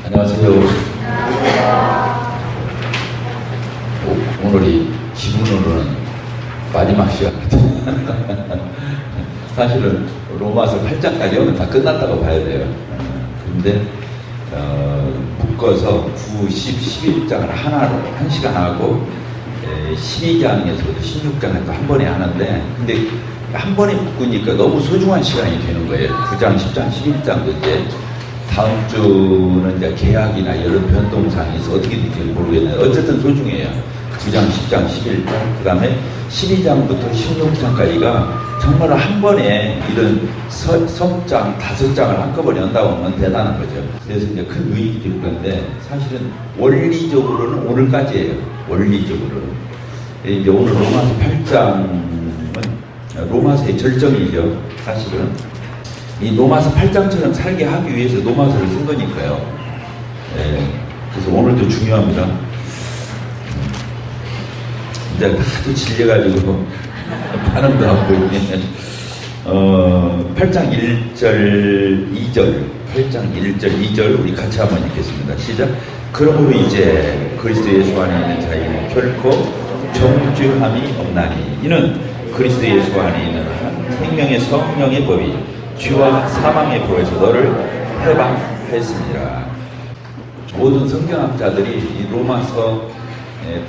안녕하세요. 오늘이 기분으로는 마지막 시간입니다. 사실은 로마서 8장까지 오면 다 끝났다고 봐야 돼요. 근데 묶어서 9, 10, 11장을 한 시간 하고 12장에서도 16장을 또 한 번에 하는데, 근데 한 번에 묶으니까 너무 소중한 시간이 되는 거예요. 9장, 10장, 11장도 이제 다음 주는 이제 계약이나 여러 변동사항이 있어 어떻게 될지 모르겠는데 어쨌든 소중해요. 9장, 10장, 11장, 그 다음에 12장부터 16장까지가 정말 한 번에 이런 성장 5장을 한꺼번에 한다고 하면 대단한 거죠. 그래서 이제 큰 의의가 될 건데, 사실은 원리적으로는 오늘까지예요. 원리적으로는. 이제 오늘 로마서 8장은 로마서의 절정이죠. 사실은. 이 로마서 8장처럼 살게 하기 위해서 로마서를 쓴 거니까요. 그래서 오늘도 중요합니다. 이제 하도 질려가지고 반응도 하고 있네. 8장 1절 2절 8장 1절 2절 우리 같이 한번 읽겠습니다. 시작. 그러므로 이제 그리스도 예수 안에 있는 자에게는 결코 정죄함이 없나니 이는 그리스도 예수 안에 있는 생명의 성령의 법이 죄와 사망의 법에서 너를 해방했습니다. 모든 성경학자들이 이 로마서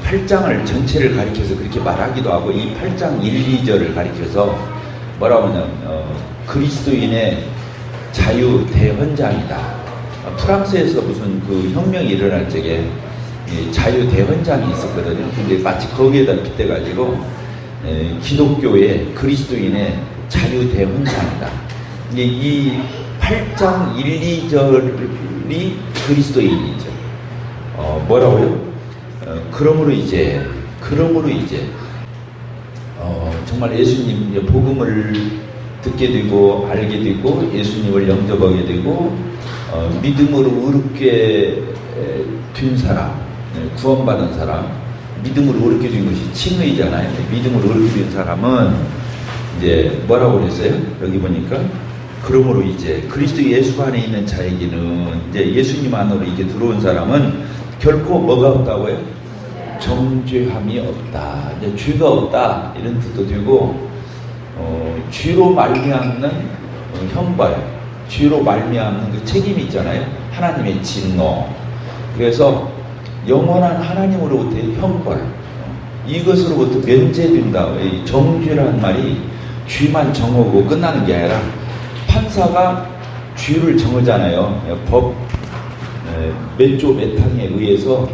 8장을 전체를 가리켜서 그렇게 말하기도 하고, 이 8장 1, 2절을 가리켜서 뭐라고 하냐면 그리스도인의 자유 대헌장이다. 프랑스에서 무슨 그 혁명이 일어날 적에 자유 대헌장이 있었거든요. 근데 마치 거기에다 빗대가지고 기독교의 그리스도인의 자유 대헌장이다. 이 8장 1, 2절이 그리스도인이죠. 뭐라고요? 그러므로 이제 정말 예수님 복음을 듣게 되고 알게 되고 예수님을 영접하게 되고 믿음으로 의롭게 된 사람, 구원받은 사람, 믿음으로 의롭게 된 것이 칭의잖아요. 믿음으로 의롭게 된 사람은 이제 뭐라고 그랬어요? 여기 보니까 그러므로 이제 그리스도 예수 안에 있는 자에게는, 이제 예수님 안으로 이게 들어온 사람은 결코 뭐가 없다고요? 정죄함이 없다. 이제 죄가 없다 이런 뜻도 되고, 죄로 말미암는 형벌, 죄로 말미암는 그 책임이 있잖아요. 하나님의 진노. 그래서 영원한 하나님으로부터의 형벌, 이것으로부터 면제된다. 이 정죄라는 말이 죄만 정하고 끝나는 게 아니라 판사가 죄를 정하잖아요. 법 몇 조 몇 항에 의해서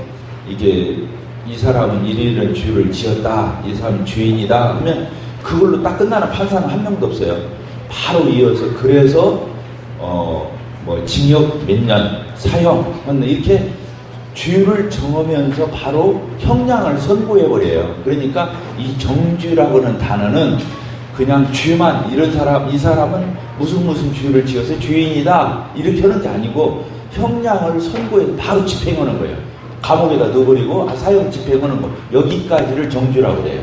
이게 이 사람은 이런 죄를 지었다, 이 사람은 죄인이다 하면 그걸로 딱 끝나는 판사는 한 명도 없어요. 바로 이어서 그래서 뭐 징역 몇 년, 사형 이렇게 죄를 정하면서 바로 형량을 선고해 버려요. 그러니까 이 정죄라고 하는 단어는 그냥 죄만, 이런 사람, 이 사람은 무슨 죄를 지어서 죄인이다 이렇게 하는 게 아니고 형량을 선고해서 바로 집행하는 거예요. 감옥에다 넣어버리고 사형 집행하는 거, 여기까지를 정죄라고 그래요.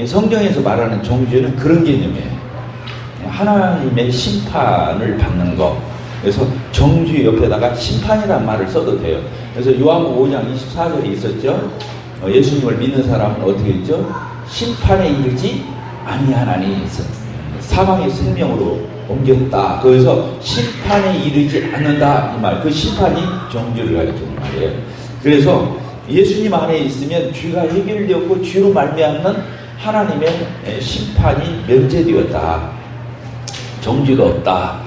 성경에서 말하는 정죄는 그런 개념이에요. 하나님의 심판을 받는 거. 그래서 정죄 옆에다가 심판이란 말을 써도 돼요. 그래서 요한복음 5장 24절에 있었죠. 예수님을 믿는 사람은 어떻게 했죠? 심판에 이르지 아니하나니 사망의 생명으로 옮겼다. 그래서 심판에 이르지 않는다 이 말. 그 심판이 정죄를 가리키는 말이에요. 그래서 예수님 안에 있으면 죄가 해결되었고 죄로 말미암는 하나님의 심판이 면제되었다. 정죄가 없다.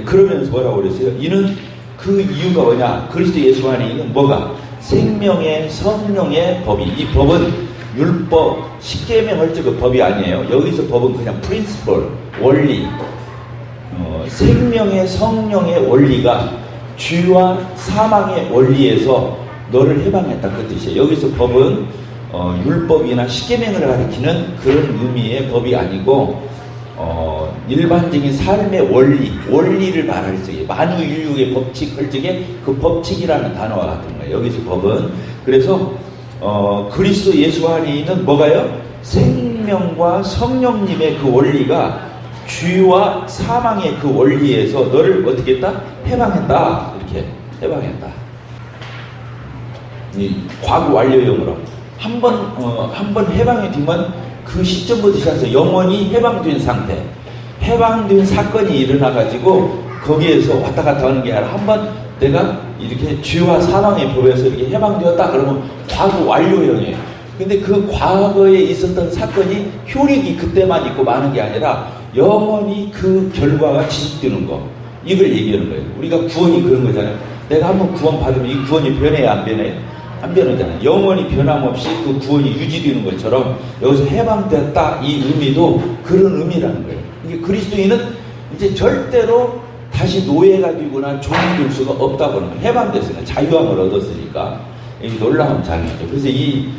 그러면서 뭐라고 그랬어요? 이는 그 이유가 뭐냐? 그리스도 예수 안에 있는 뭐가? 생명의 성령의 법이. 이 법은 율법, 십계명 그 법이 아니에요. 여기서 법은 그냥 프린시플, 원리. 생명의 성령의 원리가 죄와 사망의 원리에서 너를 해방했다 그 뜻이에요. 여기서 법은 율법이나 십계명을 가리키는 그런 의미의 법이 아니고 일반적인 삶의 원리를 말할 적에 만유 인류의 법칙 할 적에 그 법칙이라는 단어와 같은 거예요. 여기서 법은. 그래서 그리스도 예수 안에 있는 뭐가요? 생명과 성령님의 그 원리가 죄와 사망의 그 원리에서 너를 어떻게 했다? 해방했다. 이렇게 해방했다. 이 과거 완료형으로 한 번 해방이 되면 그 시점부터 시작해서 영원히 해방된 상태, 해방된 사건이 일어나가지고 거기에서 왔다 갔다 하는 게 아니라 한번 내가 이렇게 죄와 사망의 법에서 이렇게 해방되었다 그러면 과거 완료형이에요. 근데 그 과거에 있었던 사건이 효력이 그때만 있고 마는 게 아니라 영원히 그 결과가 지속되는 거, 이걸 얘기하는 거예요. 우리가 구원이 그런 거잖아요. 내가 한번 구원 받으면 이 구원이 변해야 안 변해요? 안 변하잖아요. 영원히 변함없이 그 구원이 유지되는 것처럼 여기서 해방됐다 이 의미도 그런 의미라는 거예요. 이게 그리스도인은 이제 절대로 다시 노예가 되거나 종이 될 수가 없다고 하는 거예요. 해방됐으니까, 자유함을 얻었으니까. 이 놀라운 장이죠. 그래서 이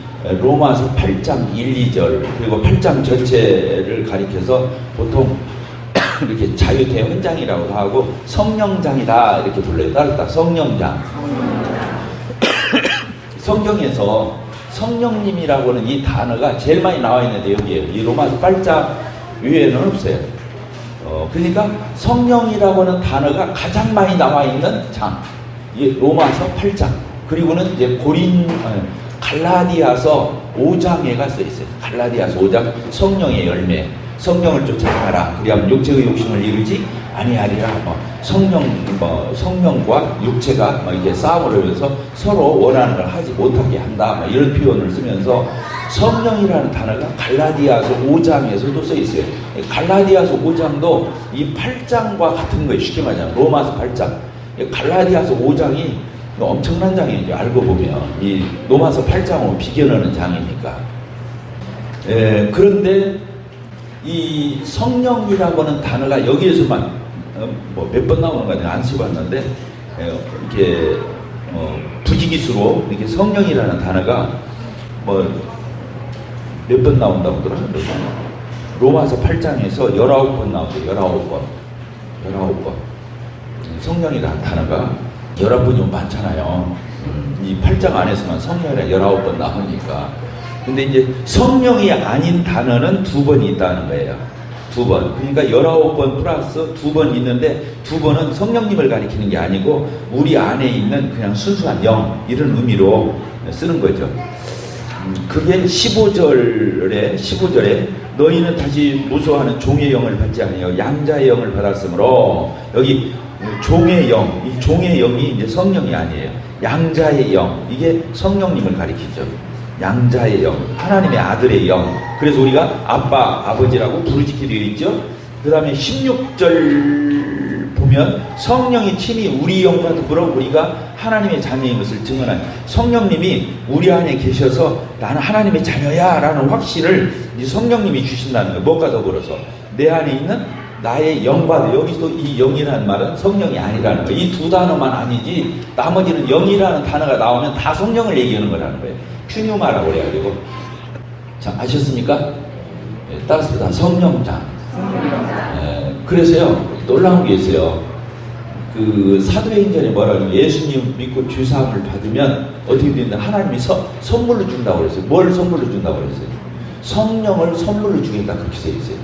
로마서 8장 1, 2절 그리고 8장 전체를 가리켜서 보통 이렇게 자유대헌장이라고 하고 성령장이다 이렇게 불러요. 따르다 성령장. 성경에서 성령님이라고는 이 단어가 제일 많이 나와 있는데 여기에요. 이 로마서 8장 외에는 없어요. 그러니까 성령이라고 하는 단어가 가장 많이 나와 있는 장. 이 로마서 8장. 그리고는 이제 갈라디아서 5장에가 써 있어요. 갈라디아서 5장 성령의 열매. 성령을 쫓아가라. 그리하면 육체의 욕심을 이루지 아니하리라. 성령과 육체가 이제 싸움을 하면서 서로 원하는 걸 하지 못하게 한다. 이런 표현을 쓰면서 성령이라는 단어가 갈라디아서 5장에서도 써 있어요. 갈라디아서 5장도 이 8장과 같은 거예요. 쉽게 말하자면 로마서 8장. 갈라디아서 5장이 엄청난 장이죠. 알고 보면 이 로마서 8장하고 비교하는 장이니까. 그런데 이 성령이라고 하는 단어가 여기에서만 몇 번 나오는 거 아니에요. 안 써봤는데 이렇게 부지기수로 이렇게 성령이라는 단어가 몇 번 나온다고 하더라고요. 로마서 8장에서 19번 나오죠. 19번. 성령이라는 단어가 11번이면 많잖아요. 이 8장 안에서만 성령이라 19번 나오니까. 근데 이제 성령이 아닌 단어는 2번 있다는 거예요. 2번. 그러니까 19번 플러스 2번 있는데 2번은 성령님을 가리키는 게 아니고 우리 안에 있는 그냥 순수한 영, 이런 의미로 쓰는 거죠. 그게 15절에 너희는 다시 무소하는 종의 영을 받지 아니하여 양자의 영을 받았으므로, 여기 종의 영, 이 종의 영이 이제 성령이 아니에요. 양자의 영, 이게 성령님을 가리키죠. 양자의 영, 하나님의 아들의 영. 그래서 우리가 아빠, 아버지라고 부르짖게 되어 있죠. 그 다음에 16절 보면 성령이 친히 우리 영과 더불어 우리가 하나님의 자녀인 것을 증언한, 성령님이 우리 안에 계셔서 나는 하나님의 자녀야 라는 확신을 이 성령님이 주신다는 거예요. 뭐가 더불어서 내 안에 있는 나의 영과, 여기서 이 영이라는 말은 성령이 아니라는 거예요. 이 2 단어만 아니지 나머지는 영이라는 단어가 나오면 다 성령을 얘기하는 거라는 거예요. 퓨뉴마라고 그래가지고. 자, 아셨습니까? 따라서 성령장. 그래서요, 놀라운 게 있어요. 그 사도행전에 뭐라고 예수님 믿고 주사함을 받으면 어떻게 되는데 하나님이 선물로 준다고 그랬어요. 뭘 선물로 준다고 그랬어요? 성령을 선물로 주겠다, 그렇게 써 있어요.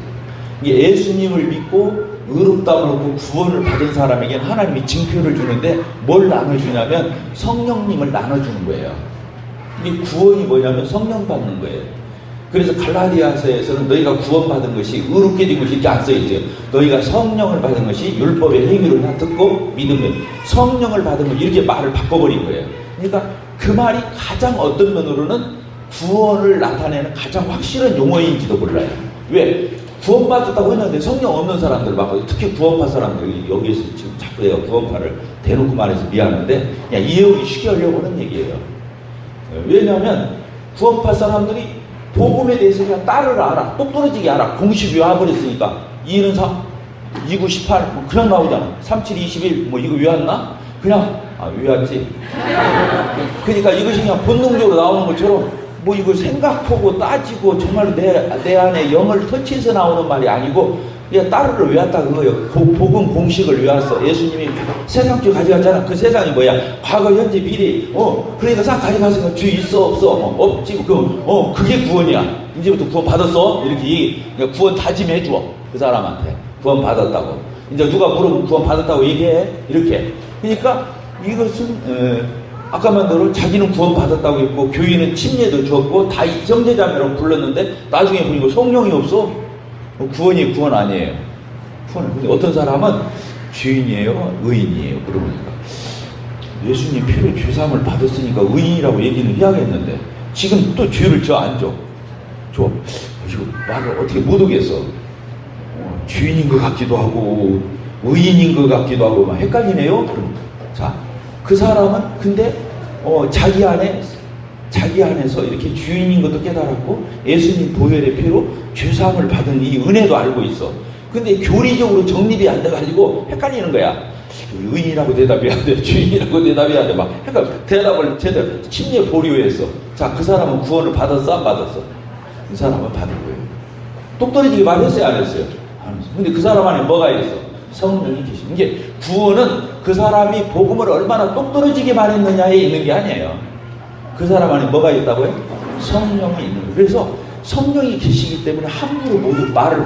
예수님을 믿고 의롭다함을 얻고 구원을 받은 사람에게는 하나님이 징표를 주는데 뭘 나눠주냐면 성령님을 나눠주는 거예요. 이 구원이 뭐냐면 성령 받는 거예요. 그래서 갈라디아서에서는 너희가 구원받은 것이 의롭게 된 것이 이렇게 안 써있어요. 너희가 성령을 받은 것이 율법의 행위를 다 듣고 믿으면, 성령을 받은 것, 이렇게 말을 바꿔버린 거예요. 그러니까 그 말이 가장 어떤 면으로는 구원을 나타내는 가장 확실한 용어인지도 몰라요. 왜? 구원받았다고 했는데 성령 없는 사람들 막, 특히 구원파 사람들이 여기에서 지금 자꾸 내가 구원파를 대놓고 말해서 미안한데 그냥 이해하기 쉽게 하려고 하는 얘기예요. 왜냐하면 구원파 사람들이 복음에 대해서 그냥 따르를 알아. 똑떨어지게 알아. 공식 외워버렸으니까. 2는 3, 2, 9, 18 그냥 나오잖아. 3, 7, 21 이거 외웠나? 그냥 외웠지. 그러니까 이것이 그냥 본능적으로 나오는 것처럼 이걸 생각하고 따지고 정말 내 안에 영을 터치해서 나오는 말이 아니고 그냥 따르를 외웠다 그거예요. 복음 공식을 외웠어. 예수님이 세상 주 가져갔잖아. 그 세상이 뭐야? 과거, 현재, 미래. 그러니까 싹 가져갔으니까 주 있어 없어? 없지. 그게 구원이야. 이제부터 구원 받았어? 이렇게 구원 다짐해 줘. 그 사람한테 구원 받았다고. 이제 누가 물어보면 구원 받았다고 얘기해. 이렇게. 그러니까 이것은 아까만 들어 자기는 구원 받았다고 했고 교회는 침례도 줬고 다 형제자매라고 불렀는데 나중에 보니까 성령이 없어. 구원이 구원 아니에요. 근데 어떤 사람은 죄인이에요, 의인이에요. 그러니까 예수님 피로 죄사함을 받았으니까 의인이라고 얘기는 해야겠는데 지금 또 죄를 저 안 줘. 이거 말을 어떻게 못 오겠어. 죄인인 것 같기도 하고 의인인 것 같기도 하고 막 헷갈리네요. 자, 그 사람은 근데 자기 안에서 이렇게 죄인인 것도 깨달았고 예수님 보혈의 피로 죄사함을 받은 이 은혜도 알고 있어. 근데 교리적으로 정립이 안 돼가지고 헷갈리는 거야. 의인이라고 대답해야 돼, 죄인이라고 대답해야 돼. 막 대답을 제대로 침례 보류했어. 자, 그 사람은 구원을 받았어, 안 받았어? 그 사람은 받은 거예요. 똑 떨어지게 말했어요, 안 했어요? 안 했어요. 근데 그 사람 안에 뭐가 있어? 성령이 계신. 이게 구원은 그 사람이 복음을 얼마나 똑 떨어지게 말했느냐에 있는 게 아니에요. 그 사람 안에 뭐가 있다고요? 성령이 있는 거예요. 그래서 성령이 계시기 때문에 함부로 모두 말을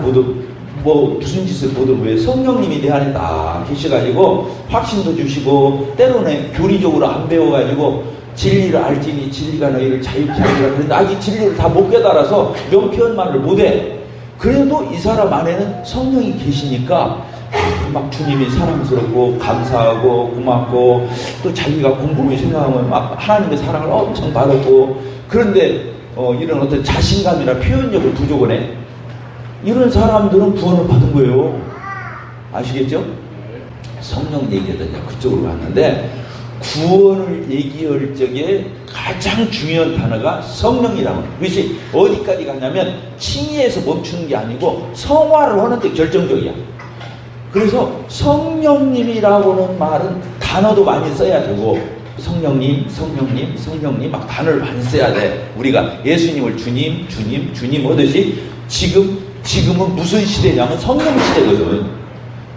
무슨 짓을 보든 왜 성령님이 내 안에 딱 계셔가지고 확신도 주시고 때로는 교리적으로 안 배워가지고 진리를 알지니 진리가 너희를 자유케 하리라 그런데 아직 진리를 다 못 깨달아서 명표현말을 못해. 그래도 이 사람 안에는 성령이 계시니까 막 주님이 사랑스럽고 감사하고 고맙고 또 자기가 곰곰이 생각하면 막 하나님의 사랑을 엄청 받았고 그런데 이런 어떤 자신감이나 표현력을 부족은 해. 이런 사람들은 구원을 받은 거예요. 아시겠죠? 성령 얘기하던 그쪽으로 갔는데 구원을 얘기할 적에 가장 중요한 단어가 성령이라고. 그것이 어디까지 가냐면 칭의에서 멈추는 게 아니고 성화를 하는 데 결정적이야. 그래서 성령님이라고는 말은 단어도 많이 써야 되고 성령님 막 단어를 많이 써야 돼. 우리가 예수님을 주님 하듯이 지금은 무슨 시대냐면 성령 시대거든.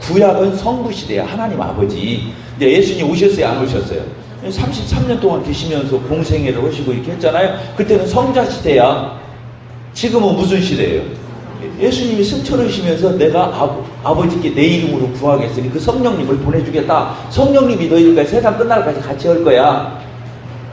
구약은 성부 시대야. 하나님 아버지. 이제 예수님 오셨어요, 안 오셨어요? 33년 동안 계시면서 공생애를 하시고 이렇게 했잖아요. 그때는 성자 시대야. 지금은 무슨 시대예요? 예수님이 승천하시면서 내가 아버지께 내 이름으로 구하겠으니 그 성령님을 보내주겠다. 성령님이 너희들과 세상 끝날까지 같이 할 거야.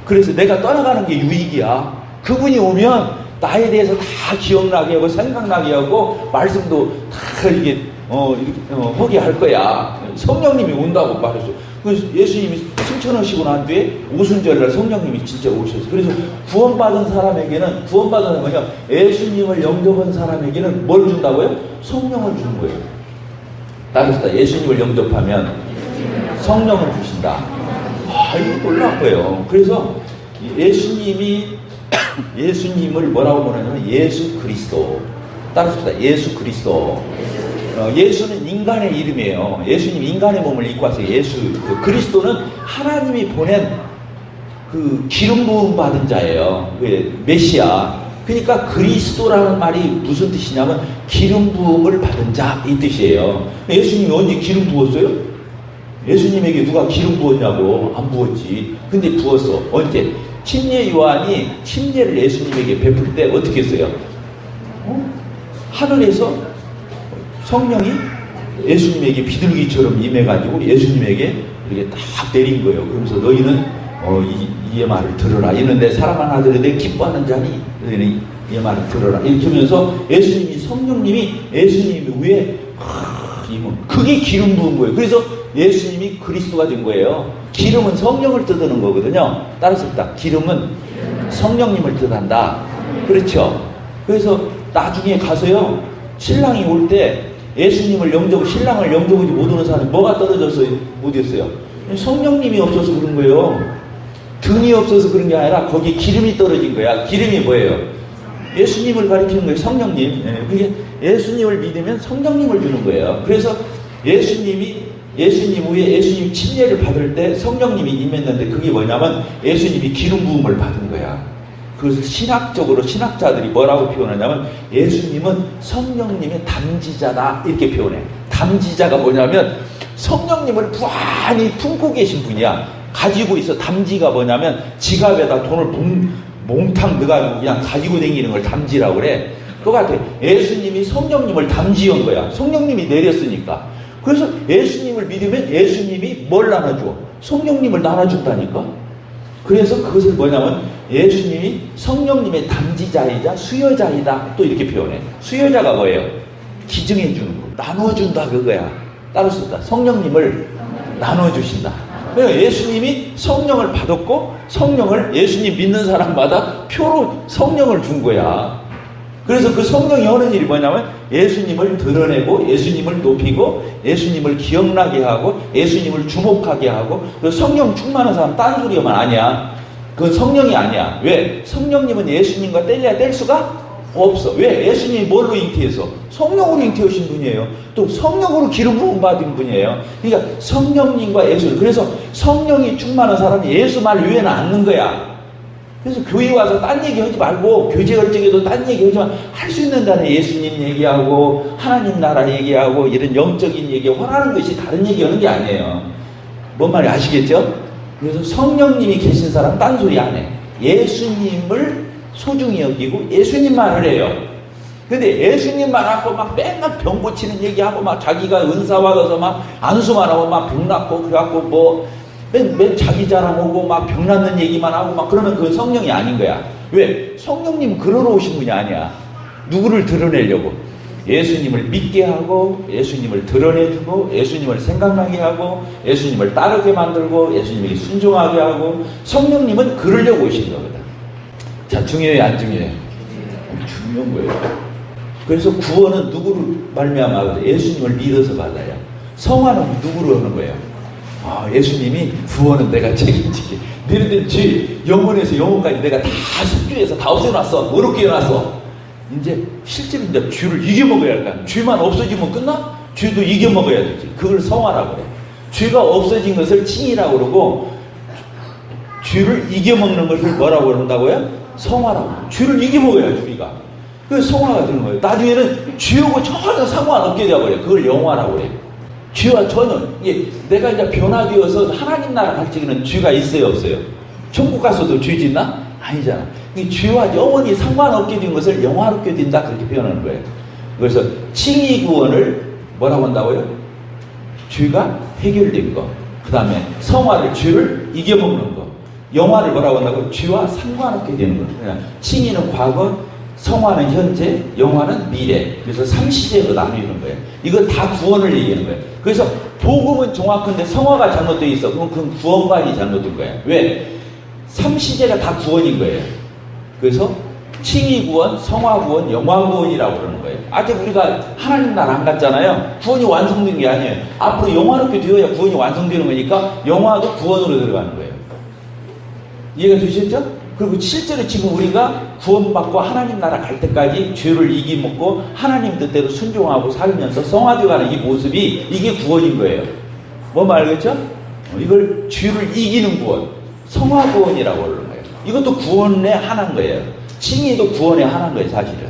그래서 내가 떠나가는 게 유익이야. 그분이 오면 나에 대해서 다 기억나게 하고 생각나게 하고 말씀도 다 이게 하게 할 거야. 성령님이 온다고 말했어. 그래서 예수님이 승천하시고 난 뒤에 오순절날 성령님이 진짜 오셨어요. 그래서 구원받은 사람에게는 뭐냐? 예수님을 영접한 사람에게는 뭘 준다고요? 성령을 주는 거예요. 따라서 예수님을 영접하면 성령을 주신다. 이거 놀라운 거예요. 그래서 예수님을 뭐라고 부르냐면 예수 그리스도. 따라서 예수 그리스도. 예수는 인간의 이름이에요. 예수님 인간의 몸을 입고 와서 예수. 그리스도는 하나님이 보낸 그 기름 부음 받은 자예요. 메시아. 그러니까 그리스도라는 말이 무슨 뜻이냐면 기름 부음을 받은 자 이 뜻이에요. 예수님이 언제 기름 부었어요? 예수님에게 누가 기름 부었냐고? 안 부었지. 근데 부었어. 언제? 침례 요한이 침례를 예수님에게 베풀 때 어떻게 했어요? 하늘에서 성령이 예수님에게 비둘기처럼 임해가지고 예수님에게 이렇게 딱 내린 거예요. 그러면서 너희는 이의 말을 들어라. 이는 내 사랑하는 아들이 내 기뻐하는 자니 너희는 이의 말을 들어라. 이렇게 하면서 성령님이 예수님 위에 그게 기름 부은 거예요. 그래서 예수님이 그리스도가 된 거예요. 기름은 성령을 뜻하는 거거든요. 따라서 기름은 성령님을 뜻한다. 그렇죠? 그래서 나중에 가서요, 신랑이 올 때 예수님을 신랑을 영접하지 못하는 사람이 뭐가 떨어져서 못했어요? 성령님이 없어서 그런 거예요. 등이 없어서 그런 게 아니라 거기에 기름이 떨어진 거야. 기름이 뭐예요? 예수님을 가리키는 거예요. 성령님. 그게 예수님을 믿으면 성령님을 주는 거예요. 그래서 예수님 후에 예수님 침례를 받을 때 성령님이 임했는데 그게 뭐냐면 예수님이 기름 부음을 받은 거야. 그래서 신학자들이 뭐라고 표현하냐면 예수님은 성령님의 담지자다 이렇게 표현해. 담지자가 뭐냐면 성령님을 부안히 품고 계신 분이야. 가지고 있어. 담지가 뭐냐면 지갑에다 돈을 몽탕 넣어가지고 그냥 가지고 다니는 걸 담지라고 그래. 똑같아. 예수님이 성령님을 담지한 거야. 성령님이 내렸으니까. 그래서 예수님을 믿으면 예수님이 뭘 나눠줘? 성령님을 나눠준다니까. 그래서 그것을 뭐냐면 예수님이 성령님의 담지자이자 수여자이다 또 이렇게 표현해. 수여자가 뭐예요? 기증해 주는 거, 나눠준다 그거야. 따라서 성령님을 나눠주신다. 그러니까 예수님이 성령을 받았고 성령을 예수님 믿는 사람마다 표로 성령을 준 거야. 그래서 그 성령이 하는 일이 뭐냐면 예수님을 드러내고 예수님을 높이고 예수님을 기억나게 하고 예수님을 주목하게 하고. 그 성령 충만한 사람 딴소리만 아니야. 그건 성령이 아니야. 왜? 성령님은 예수님과 뗄래야 뗄 수가 없어. 왜? 예수님이 뭘로 잉태해서? 성령으로 잉태하신 분이에요. 또 성령으로 기름 부음 받은 분이에요. 그러니까 성령님과 예수. 그래서 성령이 충만한 사람이 예수 말 위에는 앉는 거야. 그래서 교회 와서 딴 얘기 하지 말고 교제 열정에도 딴 얘기 하지만 할 수 있는 데는 예수님 얘기하고 하나님 나라 얘기하고 이런 영적인 얘기 원하는 것이 다른 얘기하는 게 아니에요. 뭔 말인지 아시겠죠? 그래서 성령님이 계신 사람 딴소리 안 해. 예수님을 소중히 여기고 예수님 말을 해요. 근데 예수님 말하고 막 맨날 병 고치는 얘기하고 막 자기가 은사 받아서 막 안수만 하고 막 병 낫고 그래갖고 뭐 맨 자기 자랑하고 막 병 낫는 얘기만 하고 막 그러면 그건 성령이 아닌 거야. 왜? 성령님은 그러러 오신 분이 아니야. 누구를 드러내려고? 예수님을 믿게 하고 예수님을 드러내주고 예수님을 생각나게 하고 예수님을 따르게 만들고 예수님에게 순종하게 하고. 성령님은 그러려고 오신 거거든. 자, 중요해요 안 중요해요? 중요한 거예요. 그래서 구원은 누구를 말미암아 받아요? 예수님을 믿어서 받아요. 성화는 누구로 하는 거예요? 예수님이 구원은 내가 책임질게. 너희들 죄 영원에서 영원까지 내가 다 속죄해서 다 없애놨어. 어렵게 해놨어. 이제 실제로 이제 죄를 이겨먹어야 할까? 죄만 없어지면 끝나? 죄도 이겨먹어야 되지. 그걸 성화라고 그래. 죄가 없어진 것을 칭이라고 그러고 죄를 이겨먹는 것을 뭐라고 그런다고요? 성화라고. 죄를 이겨먹어야지 우리가. 그래서 성화가 되는 거예요. 나중에는 죄하고 전혀 상관없게 되어버려요. 그걸 영화라고 그래요. 죄와 전혀. 이게 내가 이제 변화되어서 하나님 나라 갈 적에는 죄가 있어요 없어요? 천국 가서도 죄 짓나? 아니잖아. 이 죄와 영원히 상관없게 된 것을 영화롭게 된다 그렇게 표현하는 거예요. 그래서 칭의 구원을 뭐라고 한다고요? 죄가 해결된 거. 그 다음에 성화를 죄를 이겨먹는 거. 영화를 뭐라고 한다고요? 죄와 상관없게 되는 거. 그러니까 칭의는 과거, 성화는 현재, 영화는 미래. 그래서 3시제로 나누는 거예요. 이거 다 구원을 얘기하는 거예요. 그래서 복음은 정확한데 성화가 잘못되어 있어. 그럼 그건 구원관이 잘못된 거예요. 왜? 3시제가 다 구원인 거예요. 그래서 칭의 구원, 성화 구원, 영화 구원이라고 그러는 거예요. 아직 우리가 하나님 나라 안 갔잖아요. 구원이 완성된 게 아니에요. 앞으로 영화롭게 되어야 구원이 완성되는 거니까 영화도 구원으로 들어가는 거예요. 이해가 되셨죠? 그리고 실제로 지금 우리가 구원받고 하나님 나라 갈 때까지 죄를 이기먹고 하나님 뜻대로 순종하고 살면서 성화되어가는 이 모습이 이게 구원인 거예요. 뭐 말겠죠? 이걸 죄를 이기는 구원, 성화 구원이라고 그러는 거예요. 이것도 구원의 하나인 거예요. 칭의도 구원의 하나인 거예요, 사실은.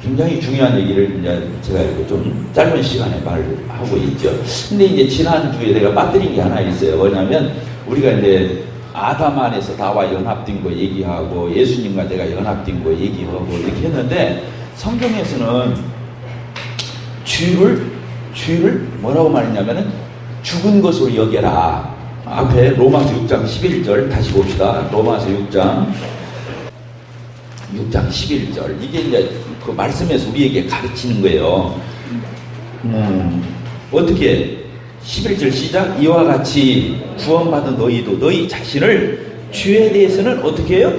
굉장히 중요한 얘기를 이제 제가 이렇게 좀 짧은 시간에 말하고 있죠. 근데 이제 지난주에 내가 빠뜨린 게 하나 있어요. 뭐냐면 우리가 이제 아담 안에서 나와 연합된 거 얘기하고 예수님과 내가 연합된 거 얘기하고 이렇게 했는데 성경에서는 죄를 뭐라고 말했냐면은 죽은 것으로 여겨라. 앞에 로마서 6장 11절 다시 봅시다. 로마서 6장 11절. 이게 이제 그 말씀에서 우리에게 가르치는 거예요. 어떻게 11절 시작. 이와 같이 구원받은 너희도 너희 자신을 죄에 대해서는 어떻게 해요?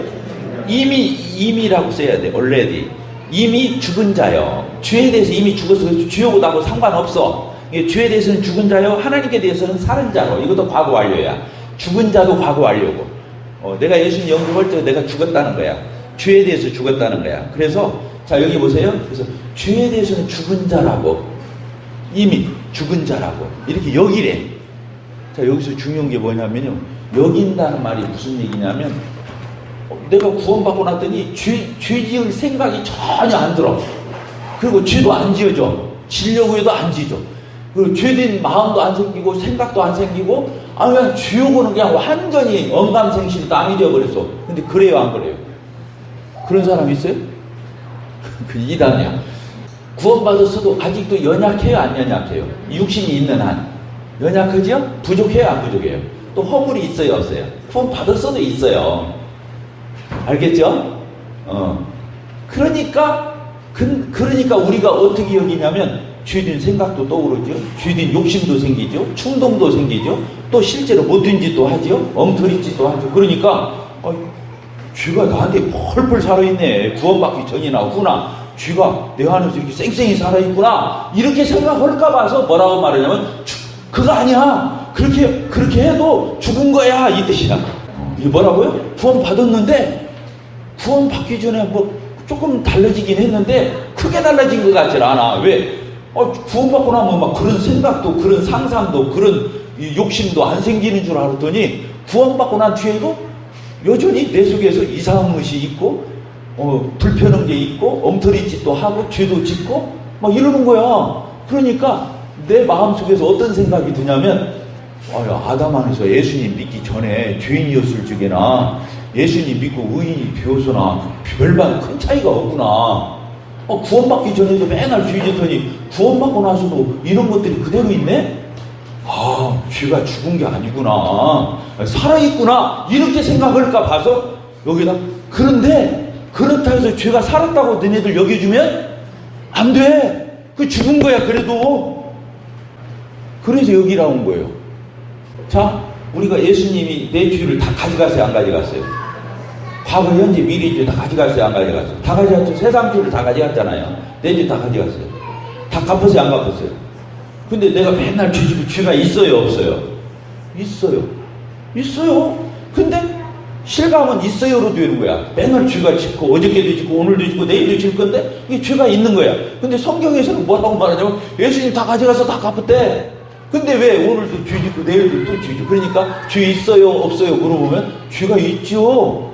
이미라고 써야 돼. already. 이미 죽은 자요. 죄에 대해서 이미 죽었어. 그래서 죄하고 나하고 상관없어. 죄에 대해서는 죽은 자요. 하나님께 대해서는 사는 자로. 이것도 과거 완료야. 죽은 자도 과거 완료고. 내가 예수님 영접할 때 내가 죽었다는 거야. 죄에 대해서 죽었다는 거야. 그래서 자 여기 보세요. 그래서 죄에 대해서는 죽은 자라고. 이미 죽은 자라고 이렇게 여기래. 자 여기서 중요한 게 뭐냐면요, 여긴다는 말이 무슨 얘기냐면 내가 구원받고 났더니 죄 지을 생각이 전혀 안 들어. 그리고 죄도 안 지어져. 지려고 해도 안 지죠. 그리고 죄된 마음도 안 생기고 생각도 안 생기고 그냥 죄하고는 그냥 완전히 언감생실이 땅이 되어버렸어. 근데 그래요 안 그래요? 그런 사람 있어요? 그 이단이야. 구원받았어도 아직도 연약해요 안 연약해요? 육신이 있는 한 연약하죠? 부족해요 안 부족해요? 또 허물이 있어요 없어요? 구원 받을 수도 있어요. 알겠죠? 그러니까 우리가 어떻게 여기냐면 죄된 생각도 떠오르죠. 죄된 욕심도 생기죠. 충동도 생기죠. 또 실제로 못된 짓도 하죠. 엉터리 짓도 하죠. 그러니까 죄가 나한테 펄펄 살아있네. 구원받기 전이나 후나 죄가 내 안에서 이렇게 쌩쌩이 살아있구나. 이렇게 생각할까 봐서 뭐라고 말하냐면 그거 아니야. 그렇게 해도 죽은 거야. 이 뜻이야. 이게 뭐라고요? 구원 받았는데 구원 받기 전에 뭐 조금 달라지긴 했는데 크게 달라진 것 같질 않아. 왜? 구원받고 나면 막 그런 생각도 그런 상상도 그런 욕심도 안 생기는 줄 알았더니 구원받고 난 뒤에도 여전히 내 속에서 이상한 것이 있고 불편한 게 있고 엉터리 짓도 하고 죄도 짓고 막 이러는 거야. 그러니까 내 마음속에서 어떤 생각이 드냐면 아담 안에서 예수님 믿기 전에 죄인이었을 적에나 예수님 믿고 의인이 되어서나 별반 큰 차이가 없구나. 구원받기 전에도 맨날 죄 짓더니 구원받고 나서도 이런 것들이 그대로 있네? 죄가 죽은 게 아니구나. 살아있구나. 이렇게 생각할까 봐서 여기다. 그런데 그렇다 해서 죄가 살았다고 너네들 여겨주면 안 돼. 그 죽은 거야 그래도. 그래서 여기 나온 거예요. 자, 우리가 예수님이 내 죄를 다 가져갔어요 안 가져갔어요? 과거, 현재, 미래 죄 다 가져갔어요 안 가져갔어요? 다 가져갔죠. 세상 죄를 다 가져갔잖아요. 내 죄 다 가져갔어요. 다 갚았어요 안 갚았어요? 근데 내가 맨날 죄지고 죄가 있어요 없어요? 있어요. 근데 실감은 있어요로 되는 거야. 맨날 죄가 짓고 어저께도 짓고 오늘도 짓고 내일도 질 건데 이게 죄가 있는 거야. 근데 성경에서는 뭐라고 말하냐면 예수님 다 가져가서 다 갚았대. 근데 왜 오늘도 죄 짓고 내일도 또 죄 짓고. 그러니까 죄 있어요 없어요 물어보면 죄가 있죠.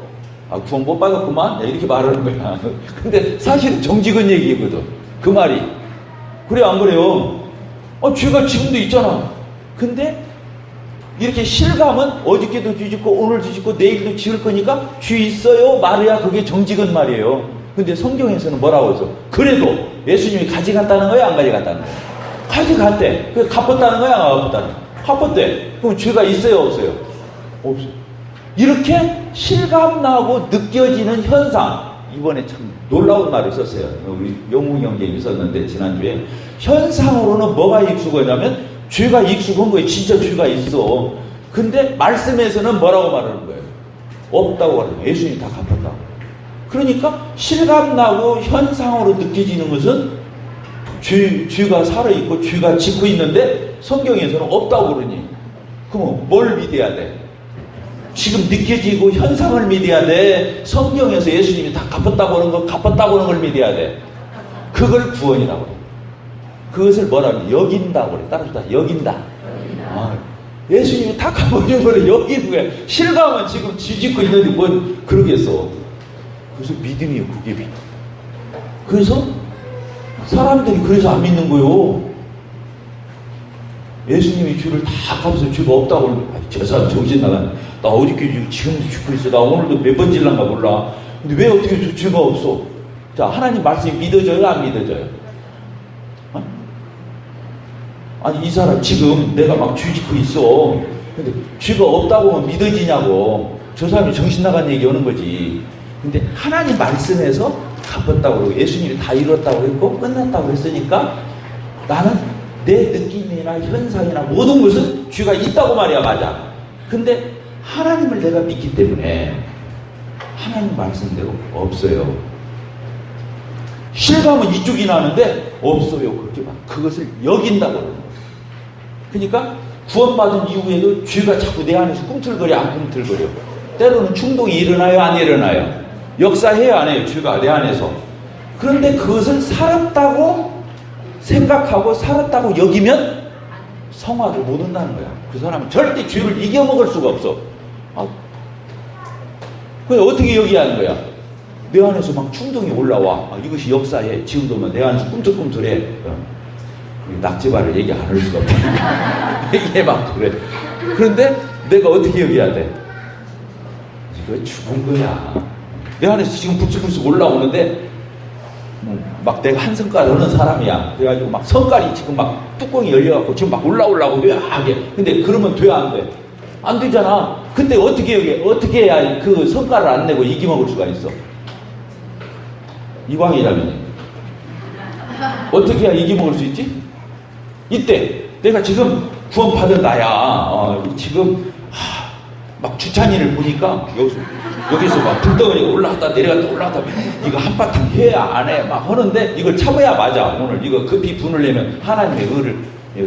구원 못 받았구만 이렇게 말하는 거야. 근데 사실은 정직한 얘기거든 그 말이. 그래 안 그래요? 죄가 지금도 있잖아. 근데 이렇게 실감은 어저께도 죄 짓고 오늘도 짓고 내일도 지을 거니까 죄 있어요 말해야 그게 정직한 말이에요. 근데 성경에서는 뭐라고 해서 그래도 예수님이 가져갔다는 거야 안 가져갔다는 거야? 가져갔대. 그래서 갚았다는 거야 안 갚았다는 거야? 갚았대. 그럼 죄가 있어요 없어요? 없어요. 이렇게 실감나고 느껴지는 현상. 이번에 참 놀라운 말을 썼어요. 우리 영웅 형제님이 썼는데 지난주에 현상으로는 뭐가 익숙하냐면 죄가 익숙한 거예요. 진짜 죄가 있어. 근데 말씀에서는 뭐라고 말하는 거예요? 없다고 말하는 거예요. 예수님이 다 갚았다고. 그러니까 실감나고 현상으로 느껴지는 것은 죄가 살아있고 죄가 짓고 있는데 성경에서는 없다고 그러니 그럼 뭘 믿어야 돼? 지금 느껴지고 현상을 믿어야 돼? 성경에서 예수님이 다 갚았다고 하는 거 갚았다고 하는 걸 믿어야 돼? 그걸 구원이라고 해. 그것을 뭐라고 여긴다고 그래. 따라서 여긴다. 예수님이 다 갚아준 걸 여기는 거야. 실감은 지금 지짓고 있는데 뭔 그러겠어. 그래서 믿음이에요. 그게 믿음. 그래서 사람들이 그래서 안 믿는 거요. 예수님이 죄를 다 갚아서 죄가 없다고 그러면 저 사람 정신 나간. 나 어저께 지금도 죽고 있어. 나 오늘도 몇 번 질란가 몰라. 근데 왜 어떻게 죄가 없어? 자, 하나님 말씀이 믿어져요 안 믿어져요? 아니 이 사람 지금 내가 막 죄 짓고 있어. 근데 죄가 없다고 하면 믿어지냐고. 저 사람이 정신 나간 얘기 하는 거지. 근데 하나님 말씀에서 갚았다고 그러고 예수님이 다 이뤘다고 했고 끝났다고 했으니까 나는 내 느낌이나 현상이나 모든 것은 죄가 있다고 말이야. 맞아. 근데 하나님을 내가 믿기 때문에 하나님 말씀대로 없어요. 실감은 이쪽이 나는데 없어요. 그렇게 막 그것을 여긴다고 그러는 거예요. 그러니까 구원받은 이후에도 죄가 자꾸 내 안에서 꿈틀거려 안 꿈틀거려. 때로는 충동이 일어나요 안 일어나요? 역사해요 안 해요? 죄가 내 안에서. 그런데 그것을 살았다고 생각하고 살았다고 여기면 성화를 못 한다는 거야. 그 사람은 절대 죄를 이겨먹을 수가 없어. 그래 어떻게 여기야 하는 거야? 내 안에서 막 충동이 올라와. 이것이 역사해. 지금도 내 안에서 꿈틀꿈틀해. 낙지발을 얘기 안 할 수가 없다. 얘기해 막 그래. 그런데 내가 어떻게 여기야 돼? 이거 죽은 거야. 내 안에서 지금 불쑥불쑥 올라오는데 막 내가 한 성깔 어는 사람이야. 그래가지고 막 성깔이 지금 막 뚜껑이 열려갖고 지금 막 올라오려고 묘하게. 근데 그러면 돼 안 돼? 안 되잖아. 근데 어떻게 해야 그 성과를 안 내고 이기먹을 수가 있어? 이광이라면 어떻게 해야 이기먹을 수 있지? 이때 내가 지금 구원받은 나야. 지금 막 주찬이를 보니까 여기서 막 등덩어리가 올라갔다 내려갔다 이거 한바탕 해야 안 해 막 하는데 이걸 참아야 맞아. 오늘 이거 급히 분을 내면 하나님의 의를